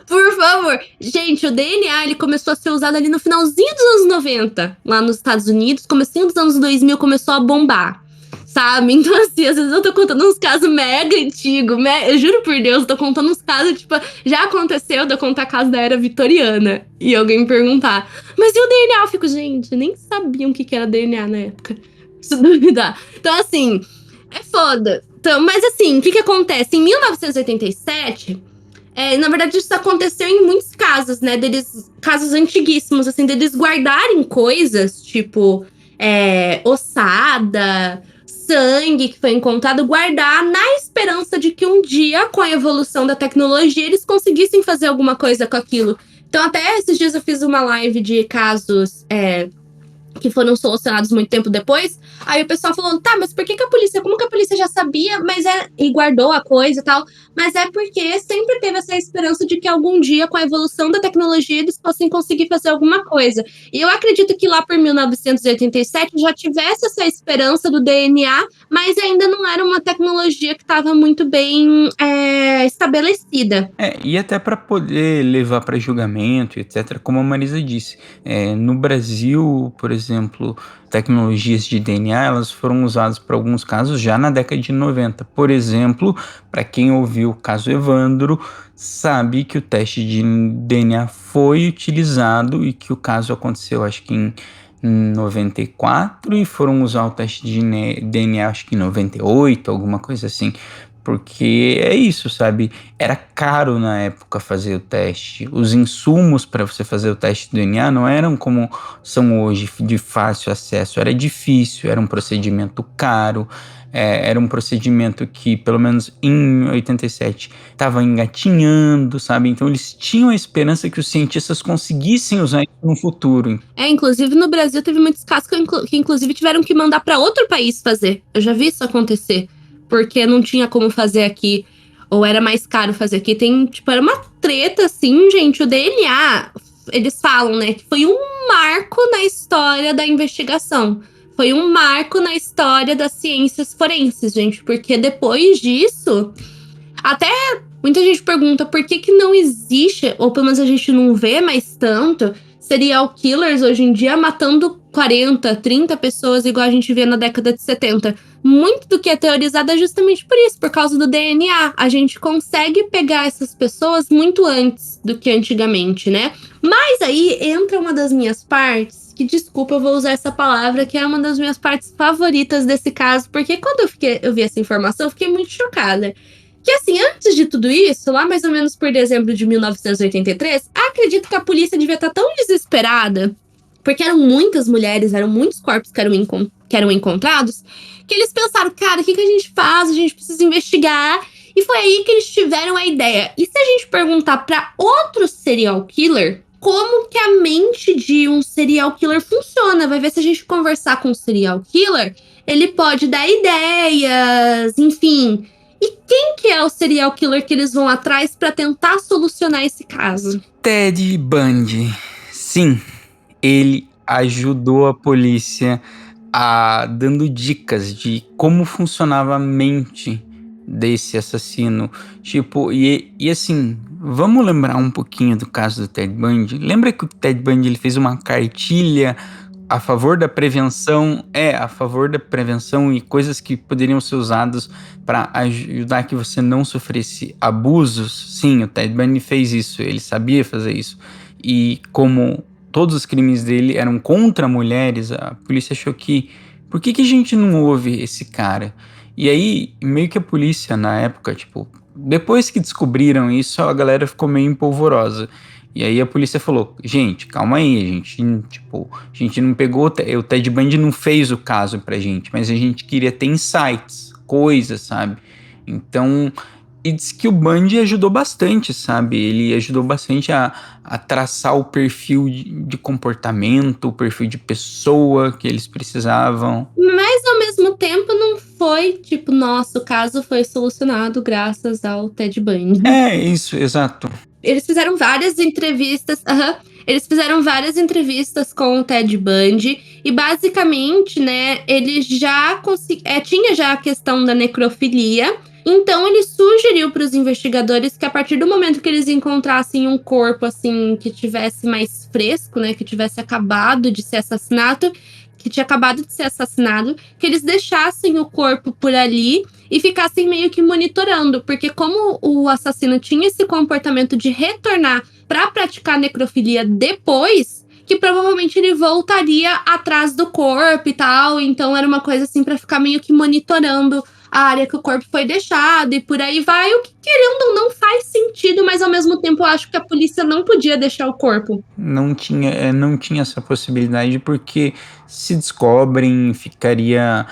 por favor. Gente, o DNA, ele começou a ser usado ali no finalzinho dos anos 90, lá nos Estados Unidos. Comecinho dos anos 2000 começou a bombar, sabe? Então, assim, às vezes eu tô contando uns casos mega antigos. Eu juro por Deus, eu tô contando uns casos, tipo, já aconteceu de eu contar casos da era vitoriana. E alguém me perguntar, mas e o DNA? Eu fico, gente, nem sabiam o que era DNA na época. Se duvidar. Então, assim, é foda. Então, mas assim, o que acontece? Em 1987, na verdade, isso aconteceu em muitos casos, né? Casos antiguíssimos, assim, deles guardarem coisas, tipo, ossada, sangue que foi encontrado, guardar na esperança de que um dia, com a evolução da tecnologia, eles conseguissem fazer alguma coisa com aquilo. Então, até esses dias eu fiz uma live de casos que foram solucionados muito tempo depois. Aí o pessoal falando, tá, mas por que a polícia, como que a polícia já sabia, e guardou a coisa e tal? Mas é porque sempre teve essa esperança de que algum dia, com a evolução da tecnologia, eles fossem conseguir fazer alguma coisa. E eu acredito que lá por 1987 já tivesse essa esperança do DNA, mas ainda não era uma tecnologia que estava muito bem estabelecida. E até para poder levar para julgamento, etc., como a Marisa disse. No Brasil, por exemplo, tecnologias de DNA, elas foram usadas para alguns casos já na década de 90. Por exemplo, para quem ouviu o caso Evandro, sabe que o teste de DNA foi utilizado e que o caso aconteceu, acho que em 94, e foram usar o teste de DNA, acho que em 98, alguma coisa assim. Porque é isso, sabe? Era caro na época fazer o teste. Os insumos para você fazer o teste do DNA não eram como são hoje, de fácil acesso. Era difícil, era um procedimento caro, era um procedimento que, pelo menos em 87, estava engatinhando, sabe? Então eles tinham a esperança que os cientistas conseguissem usar isso no futuro. Inclusive no Brasil teve muitos casos que inclusive tiveram que mandar para outro país fazer. Eu já vi isso acontecer. Porque não tinha como fazer aqui, ou era mais caro fazer aqui. Era uma treta, assim, gente. O DNA, eles falam, né, que foi um marco na história da investigação. Foi um marco na história das ciências forenses, gente. Porque depois disso, até muita gente pergunta por que não existe, ou pelo menos a gente não vê mais tanto, serial killers hoje em dia matando 40, 30 pessoas, igual a gente via na década de 70. Muito do que é teorizado é justamente por isso, por causa do DNA. A gente consegue pegar essas pessoas muito antes do que antigamente, né? Mas aí entra uma das minhas partes, que desculpa, eu vou usar essa palavra, que é uma das minhas partes favoritas desse caso, porque quando eu vi essa informação, eu fiquei muito chocada. Que assim, antes de tudo isso, lá mais ou menos por dezembro de 1983, acredito que a polícia devia estar tão desesperada, porque eram muitas mulheres, eram muitos corpos que eram encontrados, que eles pensaram, cara, o que a gente faz? A gente precisa investigar. E foi aí que eles tiveram a ideia. E se a gente perguntar para outro serial killer, como que a mente de um serial killer funciona? Vai ver, se a gente conversar com um serial killer, ele pode dar ideias, enfim. E quem que é o serial killer que eles vão atrás para tentar solucionar esse caso? Ted Bundy. Sim, ele ajudou a polícia dando dicas de como funcionava a mente desse assassino. Tipo, e assim, vamos lembrar um pouquinho do caso do Ted Bundy? Lembra que o Ted Bundy ele fez uma cartilha a favor da prevenção, e coisas que poderiam ser usadas para ajudar que você não sofresse abusos? Sim, o Ted Bundy fez isso, ele sabia fazer isso. E como todos os crimes dele eram contra mulheres, a polícia achou que, por que a gente não ouve esse cara? E aí, meio que a polícia na época, tipo, depois que descobriram isso, a galera ficou meio empolvorosa. E aí a polícia falou, gente, calma aí, a gente não pegou, o Ted Bundy não fez o caso pra gente, mas a gente queria ter insights, coisas, sabe? Então, e diz que o Bundy ajudou bastante, sabe? Ele ajudou bastante a traçar o perfil de comportamento, o perfil de pessoa que eles precisavam. Mas ao mesmo tempo não foi tipo, nossa, o caso foi solucionado graças ao Ted Bundy. É, isso, exato. Eles fizeram várias entrevistas. Eles fizeram várias entrevistas com o Ted Bundy. E basicamente, né, ele já tinha já a questão da necrofilia. Então ele sugeriu para os investigadores que a partir do momento que eles encontrassem um corpo assim que tivesse mais fresco, né, que tivesse acabado de ser assassinado, que eles deixassem o corpo por ali e ficassem meio que monitorando, porque como o assassino tinha esse comportamento de retornar para praticar necrofilia depois, que provavelmente ele voltaria atrás do corpo e tal, então era uma coisa assim para ficar meio que monitorando a área que o corpo foi deixado e por aí vai, o que querendo ou não faz sentido, mas ao mesmo tempo eu acho que a polícia não podia deixar o corpo. Não tinha essa possibilidade, porque se descobrem, ficaria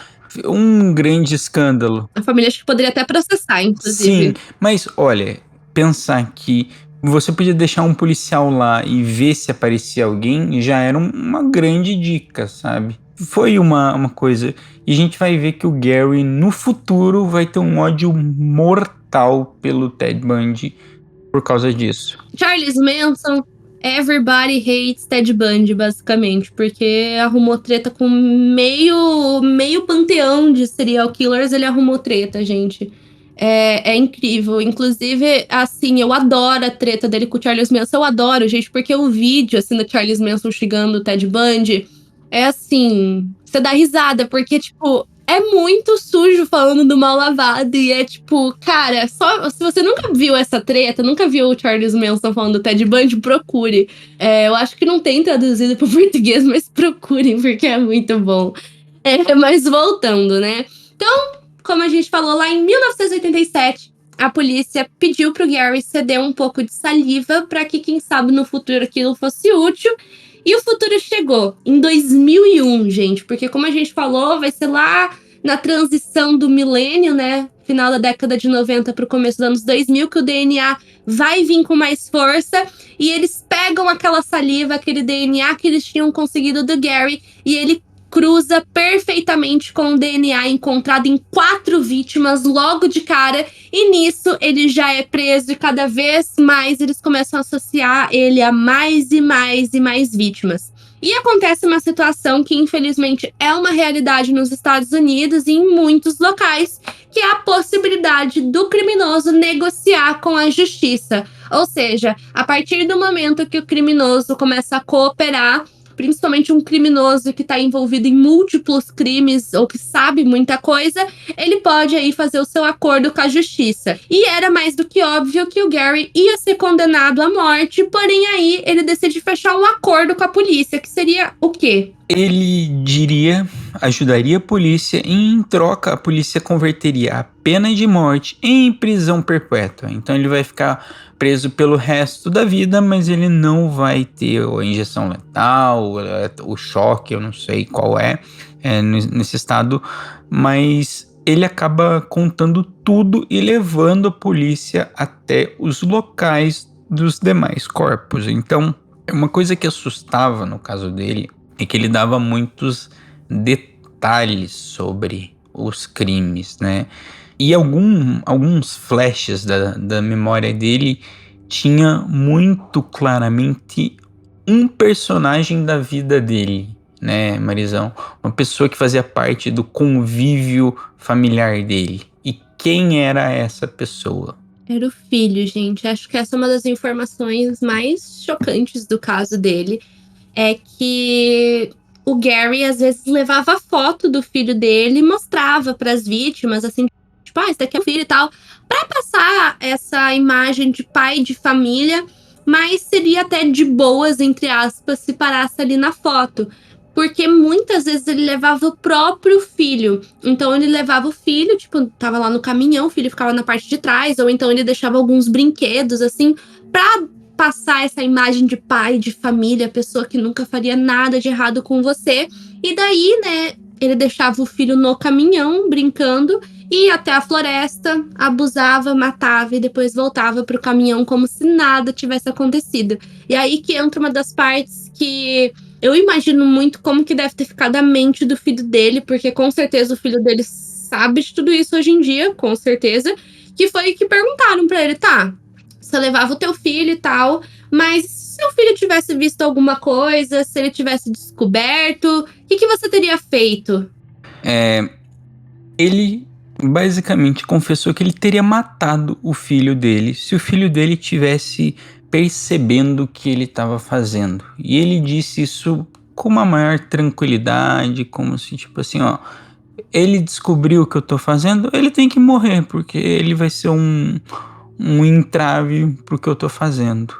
um grande escândalo. A família acho que poderia até processar, inclusive. Sim, mas olha, pensar que você podia deixar um policial lá e ver se aparecia alguém já era uma grande dica, sabe? Foi uma coisa. E a gente vai ver que o Gary, no futuro, vai ter um ódio mortal pelo Ted Bundy por causa disso. Charles Manson, everybody hates Ted Bundy, basicamente, porque arrumou treta com meio panteão de serial killers, ele arrumou treta, gente. É incrível. Inclusive, assim, eu adoro a treta dele com o Charles Manson. Eu adoro, gente, porque o vídeo, assim, do Charles Manson xingando o Ted Bundy é assim, você dá risada, porque, tipo, é muito sujo falando do mal lavado. E é tipo, cara, só se você nunca viu essa treta, nunca viu o Charles Manson falando do Ted Bundy, procure. Eu acho que não tem traduzido para português, mas procurem, porque é muito bom. Mas voltando, né? Então, como a gente falou, lá em 1987, a polícia pediu pro Gary ceder um pouco de saliva para que, quem sabe, no futuro aquilo fosse útil. E o futuro chegou em 2001, gente, porque como a gente falou, vai ser lá na transição do milênio, né? Final da década de 90 para o começo dos anos 2000, que o DNA vai vir com mais força. E eles pegam aquela saliva, aquele DNA que eles tinham conseguido do Gary, e ele cruza perfeitamente com o DNA encontrado em 4 vítimas logo de cara. E nisso ele já é preso e cada vez mais eles começam a associar ele a mais e mais e mais vítimas. E acontece uma situação que infelizmente é uma realidade nos Estados Unidos e em muitos locais, que é a possibilidade do criminoso negociar com a justiça. Ou seja, a partir do momento que o criminoso começa a cooperar principalmente um criminoso que tá envolvido em múltiplos crimes ou que sabe muita coisa, ele pode aí fazer o seu acordo com a justiça. E era mais do que óbvio que o Gary ia ser condenado à morte, porém aí ele decide fechar um acordo com a polícia, que seria o quê? Ele ajudaria a polícia e em troca a polícia converteria a pena de morte em prisão perpétua. Então ele vai ficar preso pelo resto da vida, mas ele não vai ter a injeção letal, o choque, eu não sei qual nesse estado, mas ele acaba contando tudo e levando a polícia até os locais dos demais corpos. Então, uma coisa que assustava no caso dele é que ele dava muitos detalhes sobre os crimes, né? E alguns flashes da memória dele tinha muito claramente um personagem da vida dele, né, Marizão? Uma pessoa que fazia parte do convívio familiar dele. E quem era essa pessoa? Era o filho, gente. Acho que essa é uma das informações mais chocantes do caso dele. É que o Gary às vezes levava foto do filho dele e mostrava para as vítimas, assim, tipo, esse daqui é o filho e tal, para passar essa imagem de pai de família, mas seria até de boas, entre aspas, se parasse ali na foto. Porque muitas vezes ele levava o próprio filho. Então ele levava o filho, tipo, tava lá no caminhão, o filho ficava na parte de trás, ou então ele deixava alguns brinquedos, assim, pra passar essa imagem de pai, de família, pessoa que nunca faria nada de errado com você. E daí, né, ele deixava o filho no caminhão, brincando, ia até a floresta, abusava, matava e depois voltava pro caminhão como se nada tivesse acontecido. E aí que entra uma das partes que eu imagino muito como que deve ter ficado a mente do filho dele, porque com certeza o filho dele sabe de tudo isso hoje em dia, com certeza, que foi que perguntaram pra ele, tá, você levava o teu filho e tal, mas se o filho tivesse visto alguma coisa, se ele tivesse descoberto, o que você teria feito? Ele basicamente confessou que ele teria matado o filho dele se o filho dele tivesse percebendo o que ele estava fazendo. E ele disse isso com uma maior tranquilidade, como se tipo assim, ó, ele descobriu o que eu tô fazendo, ele tem que morrer, porque ele vai ser um entrave pro que eu tô fazendo.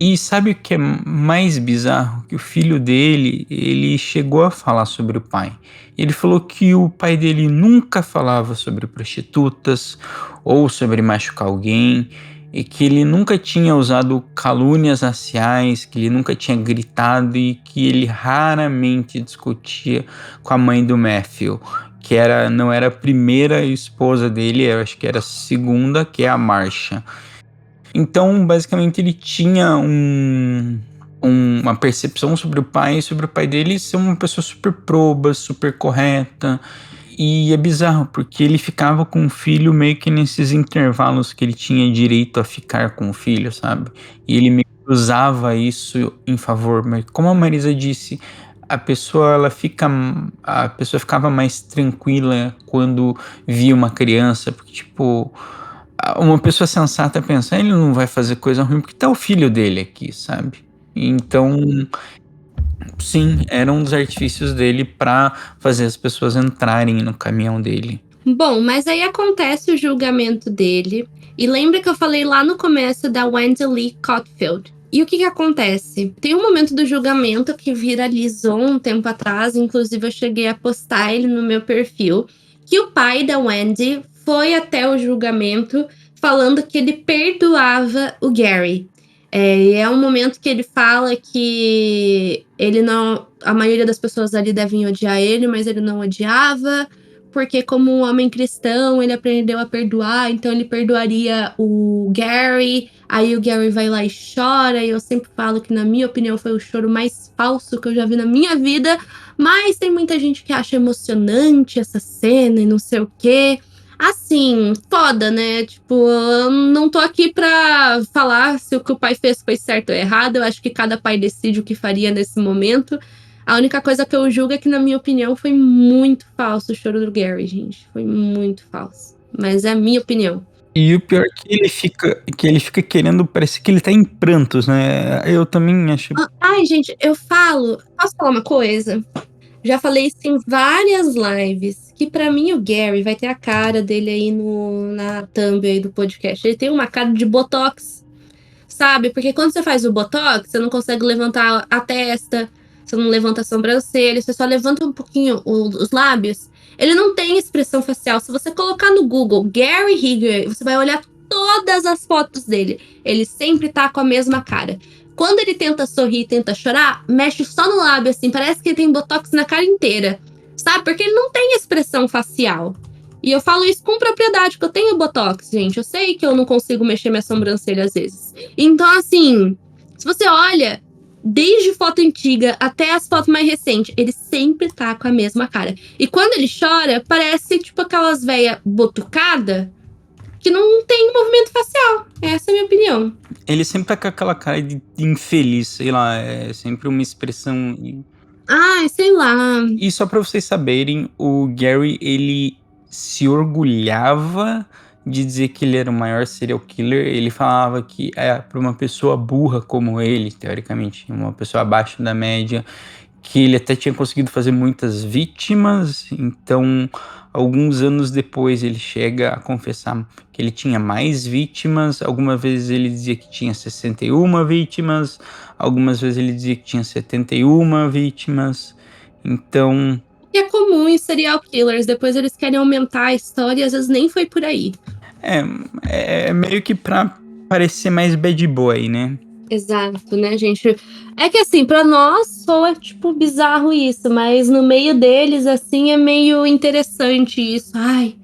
E sabe o que é mais bizarro? Que o filho dele, ele chegou a falar sobre o pai. Ele falou que o pai dele nunca falava sobre prostitutas ou sobre machucar alguém, e que ele nunca tinha usado calúnias raciais, que ele nunca tinha gritado e que ele raramente discutia com a mãe do Matthew, que não era a primeira esposa dele, eu acho que era a segunda, que é a Marcia. Então, basicamente, ele tinha uma percepção sobre o pai dele ser uma pessoa super proba, super correta. E é bizarro, porque ele ficava com o filho meio que nesses intervalos que ele tinha direito a ficar com o filho, sabe? E ele meio que usava isso em favor. Mas como a Marisa disse, a pessoa ficava mais tranquila quando via uma criança, porque, tipo, uma pessoa sensata pensa, ele não vai fazer coisa ruim porque tá o filho dele aqui, sabe? Então, sim, era um dos artifícios dele pra fazer as pessoas entrarem no caminhão dele. Bom, mas aí acontece o julgamento dele. E lembra que eu falei lá no começo da Wendy Lee Cotfield? E o que acontece? Tem um momento do julgamento que viralizou um tempo atrás, inclusive eu cheguei a postar ele no meu perfil, que o pai da Wendy foi até o julgamento falando que ele perdoava o Gary. É um momento que ele fala que ele não. A maioria das pessoas ali devem odiar ele, mas ele não odiava, porque, como um homem cristão, ele aprendeu a perdoar, então ele perdoaria o Gary. Aí o Gary vai lá e chora, e eu sempre falo que, na minha opinião, foi o choro mais falso que eu já vi na minha vida. Mas tem muita gente que acha emocionante essa cena e não sei o quê. Assim, foda, né? Tipo, eu não tô aqui pra falar se o que o pai fez foi certo ou errado. Eu acho que cada pai decide o que faria nesse momento. A única coisa que eu julgo é que, na minha opinião, foi muito falso o choro do Gary, gente. Foi muito falso. Mas é a minha opinião. E o pior é que ele fica querendo, parece que ele tá em prantos, né? Eu também acho. Ai, gente, posso falar uma coisa? Já falei isso em várias lives, que pra mim o Gary vai ter a cara dele aí na thumb aí do podcast. Ele tem uma cara de botox, sabe? Porque quando você faz o botox, você não consegue levantar a testa, você não levanta a sobrancelha, você só levanta um pouquinho os lábios. Ele não tem expressão facial. Se você colocar no Google Gary Higger, você vai olhar todas as fotos dele. Ele sempre tá com a mesma cara. Quando ele tenta sorrir, tenta chorar, mexe só no lábio, assim, parece que ele tem botox na cara inteira, sabe? Porque ele não tem expressão facial. E eu falo isso com propriedade, porque eu tenho botox, gente. Eu sei que eu não consigo mexer minha sobrancelha às vezes. Então, assim, se você olha, desde foto antiga até as fotos mais recentes, ele sempre tá com a mesma cara. E quando ele chora, parece tipo aquelas velhas botucada que não tem movimento facial. Essa é a minha opinião. Ele sempre tá com aquela cara de infeliz, sei lá, é sempre uma expressão. Ai, sei lá. E só pra vocês saberem, o Gary, ele se orgulhava de dizer que ele era o maior serial killer. Ele falava que pra uma pessoa burra como ele, teoricamente, uma pessoa abaixo da média, que ele até tinha conseguido fazer muitas vítimas. Então, alguns anos depois, ele chega a confessar que ele tinha mais vítimas. Algumas vezes ele dizia que tinha 61 vítimas, algumas vezes ele dizia que tinha 71 vítimas. Então, E é comum em serial killers, depois eles querem aumentar a história e às vezes nem foi por aí. é meio que pra parecer mais bad boy, né? Exato, né, gente? É que assim, pra nós soa tipo bizarro isso, mas no meio deles, assim, é meio interessante isso. Ai,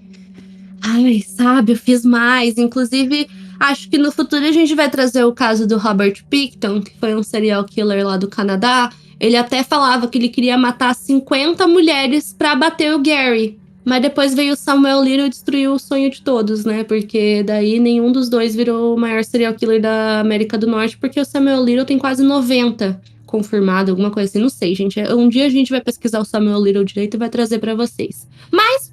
sabe, eu fiz mais. Inclusive, acho que no futuro a gente vai trazer o caso do Robert Picton, que foi um serial killer lá do Canadá. Ele até falava que ele queria matar 50 mulheres pra bater o Gary. Mas depois veio o Samuel Little e destruiu o sonho de todos, né? Porque daí nenhum dos dois virou o maior serial killer da América do Norte, porque o Samuel Little tem quase 90 confirmado, alguma coisa assim. Não sei, gente. Um dia a gente vai pesquisar o Samuel Little direito e vai trazer pra vocês. Mas,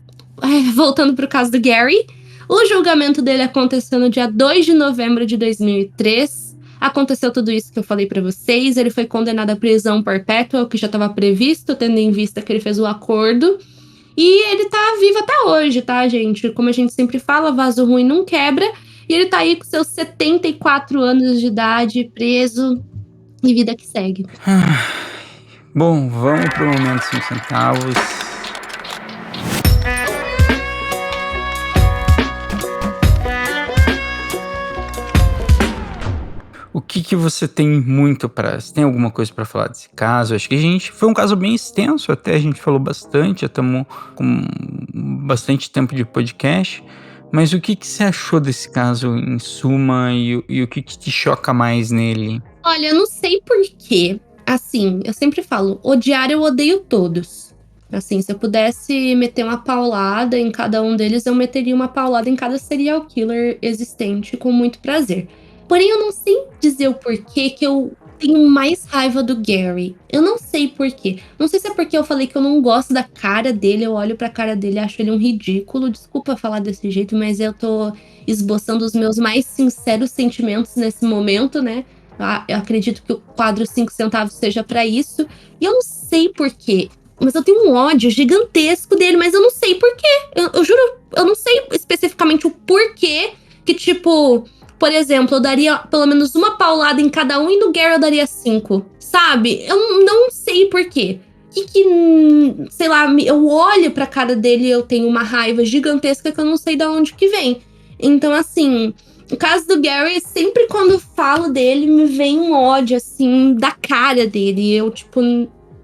voltando pro caso do Gary, o julgamento dele aconteceu no dia 2 de novembro de 2003. Aconteceu tudo isso que eu falei pra vocês. Ele foi condenado à prisão perpétua, o que já estava previsto, tendo em vista que ele fez o acordo. E ele tá vivo até hoje, tá, gente? Como a gente sempre fala, vaso ruim não quebra. E ele tá aí com seus 74 anos de idade, preso, e vida que segue. Bom, vamos pro momento 5 centavos. O que você tem muito Você tem alguma coisa pra falar desse caso? Acho que foi um caso bem extenso, até a gente falou bastante, já estamos com bastante tempo de podcast. Mas o que você achou desse caso em suma e o que te choca mais nele? Olha, eu não sei por quê. Assim, eu sempre falo, odiar eu odeio todos. Assim, se eu pudesse meter uma paulada em cada um deles, eu meteria uma paulada em cada serial killer existente com muito prazer. Porém, eu não sei dizer o porquê que eu tenho mais raiva do Gary. Eu não sei porquê. Não sei se é porque eu falei que eu não gosto da cara dele, eu olho pra cara dele e acho ele um ridículo. Desculpa falar desse jeito, mas eu tô esboçando os meus mais sinceros sentimentos nesse momento, né? Eu acredito que o quadro 5 centavos seja pra isso. E eu não sei porquê. Mas eu tenho um ódio gigantesco dele, mas eu não sei porquê. Eu juro, eu não sei especificamente o porquê que, tipo, por exemplo, eu daria pelo menos uma paulada em cada um e no Gary eu daria 5, sabe? Eu não sei porquê. Sei lá, eu olho pra cara dele e eu tenho uma raiva gigantesca que eu não sei de onde que vem. Então, assim, o caso do Gary, sempre quando eu falo dele, me vem um ódio, assim, da cara dele. Eu, tipo,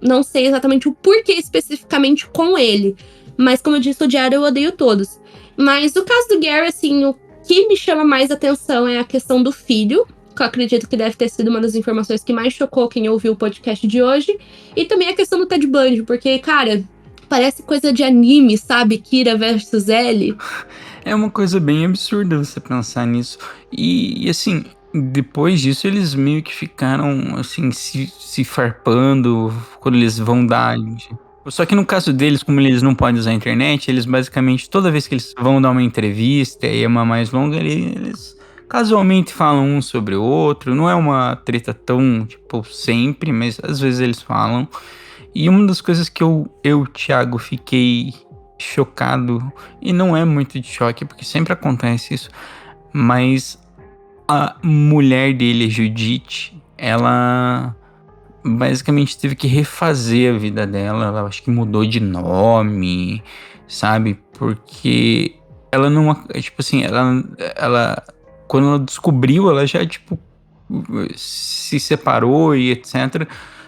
não sei exatamente o porquê especificamente com ele. Mas, como eu disse, odiar eu odeio todos. Mas o caso do Gary, assim, o que me chama mais atenção é a questão do filho, que eu acredito que deve ter sido uma das informações que mais chocou quem ouviu o podcast de hoje. E também a questão do Ted Bundy, porque, cara, parece coisa de anime, sabe? Kira versus Ellie. É uma coisa bem absurda você pensar nisso. E assim, depois disso eles meio que ficaram, assim, se farpando quando eles vão dar Só que no caso deles, como eles não podem usar a internet, eles basicamente, toda vez que eles vão dar uma entrevista e é uma mais longa, eles casualmente falam um sobre o outro. Não é uma treta tão, tipo, sempre, mas às vezes eles falam. E uma das coisas que Thiago, fiquei chocado, e não é muito de choque, porque sempre acontece isso, mas a mulher dele, Judite, ela basicamente teve que refazer a vida dela. Ela acho que mudou de nome, sabe? Porque ela não, tipo assim, ela quando ela descobriu, ela já, tipo, se separou e etc.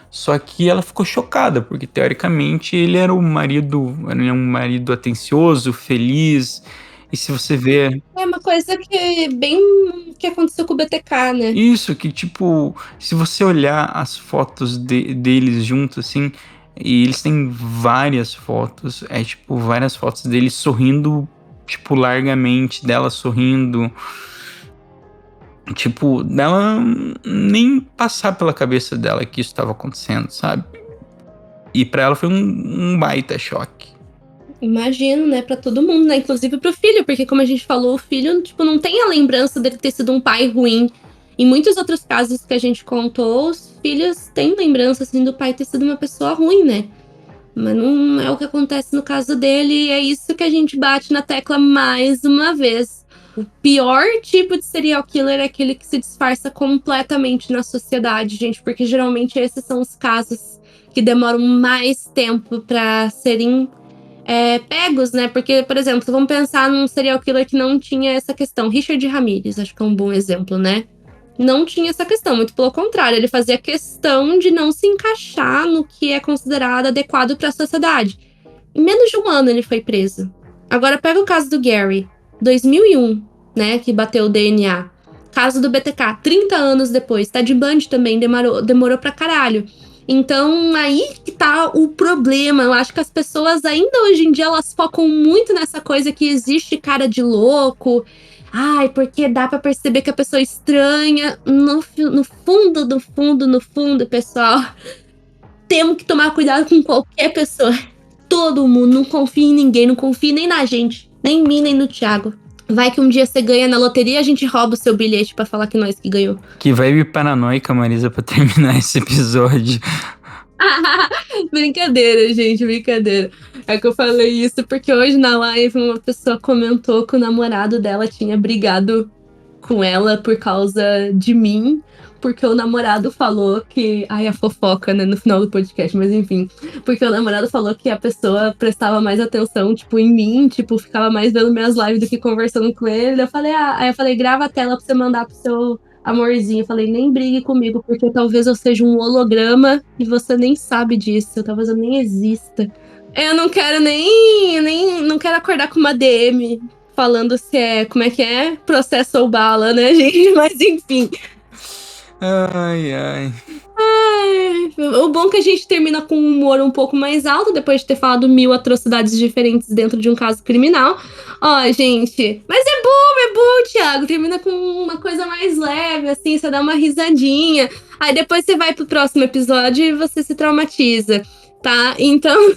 Só que ela ficou chocada, porque teoricamente ele era um marido atencioso, feliz. E se você vê É uma coisa que é bem que aconteceu com o BTK, né? isso, que tipo, se você olhar as fotos deles juntos, assim, e eles têm várias fotos, é tipo, várias fotos deles sorrindo, tipo, largamente, dela sorrindo, tipo, dela nem passar pela cabeça dela que isso estava acontecendo, sabe? E pra ela foi um baita choque. Imagino, né, pra todo mundo, né, inclusive pro filho, porque como a gente falou, o filho, tipo, não tem a lembrança dele ter sido um pai ruim. Em muitos outros casos que a gente contou, os filhos têm lembrança, assim, do pai ter sido uma pessoa ruim, né? Mas não é o que acontece no caso dele, e é isso que a gente bate na tecla mais uma vez. O pior tipo de serial killer é aquele que se disfarça completamente na sociedade, gente, porque geralmente esses são os casos que demoram mais tempo pra serem pegos, né? Porque, por exemplo, vamos pensar num serial killer que não tinha essa questão. Richard Ramirez, acho que é um bom exemplo, né? Não tinha essa questão, muito pelo contrário, ele fazia questão de não se encaixar no que é considerado adequado para a sociedade. Em menos de um ano ele foi preso. Agora pega o caso do Gary, 2001, né, que bateu o DNA. Caso do BTK, 30 anos depois. Ted Bundy também demorou pra caralho. Então, aí que tá o problema. Eu acho que as pessoas ainda hoje em dia elas focam muito nessa coisa que existe cara de louco. Ai, porque dá pra perceber que a pessoa é estranha. No fundo, no fundo, no fundo, pessoal, temos que tomar cuidado com qualquer pessoa. Todo mundo, não confia em ninguém, não confia nem na gente, nem em mim, nem no Thiago. Vai que um dia você ganha na loteria, a gente rouba o seu bilhete pra falar que nós que ganhou. Que vibe paranoica, Marisa, pra terminar esse episódio. Brincadeira, gente, brincadeira. É que eu falei isso porque hoje na live uma pessoa comentou que o namorado dela tinha brigado com ela por causa de mim, porque o namorado falou que. Ai, a fofoca, né, no final do podcast, mas enfim. Porque o namorado falou que a pessoa prestava mais atenção, tipo, em mim, tipo, ficava mais vendo minhas lives do que conversando com ele. Eu falei, aí eu falei, grava a tela pra você mandar pro seu amorzinho. Eu falei, nem brigue comigo, porque talvez eu seja um holograma e você nem sabe disso. Talvez eu nem exista. Eu não quero nem não quero acordar com uma DM falando se é, como é que é? Processo ou bala, né, gente? Mas enfim. Ai, ai. O bom é que a gente termina com um humor um pouco mais alto, depois de ter falado 1000 atrocidades diferentes dentro de um caso criminal. Ó, gente. Mas é bom, Thiago. Termina com uma coisa mais leve, assim, você dá uma risadinha. Aí depois você vai pro próximo episódio e você se traumatiza, tá? Então,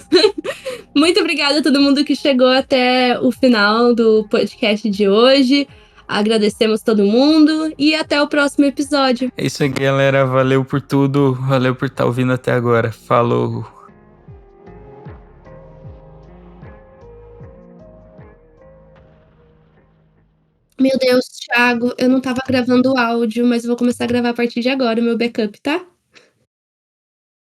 muito obrigada a todo mundo que chegou até o final do podcast de hoje. Agradecemos todo mundo e até o próximo episódio. É isso aí, galera. Valeu por tudo. Valeu por estar ouvindo até agora. Falou. Meu Deus, Thiago, eu não tava gravando o áudio, mas eu vou começar a gravar a partir de agora o meu backup, tá?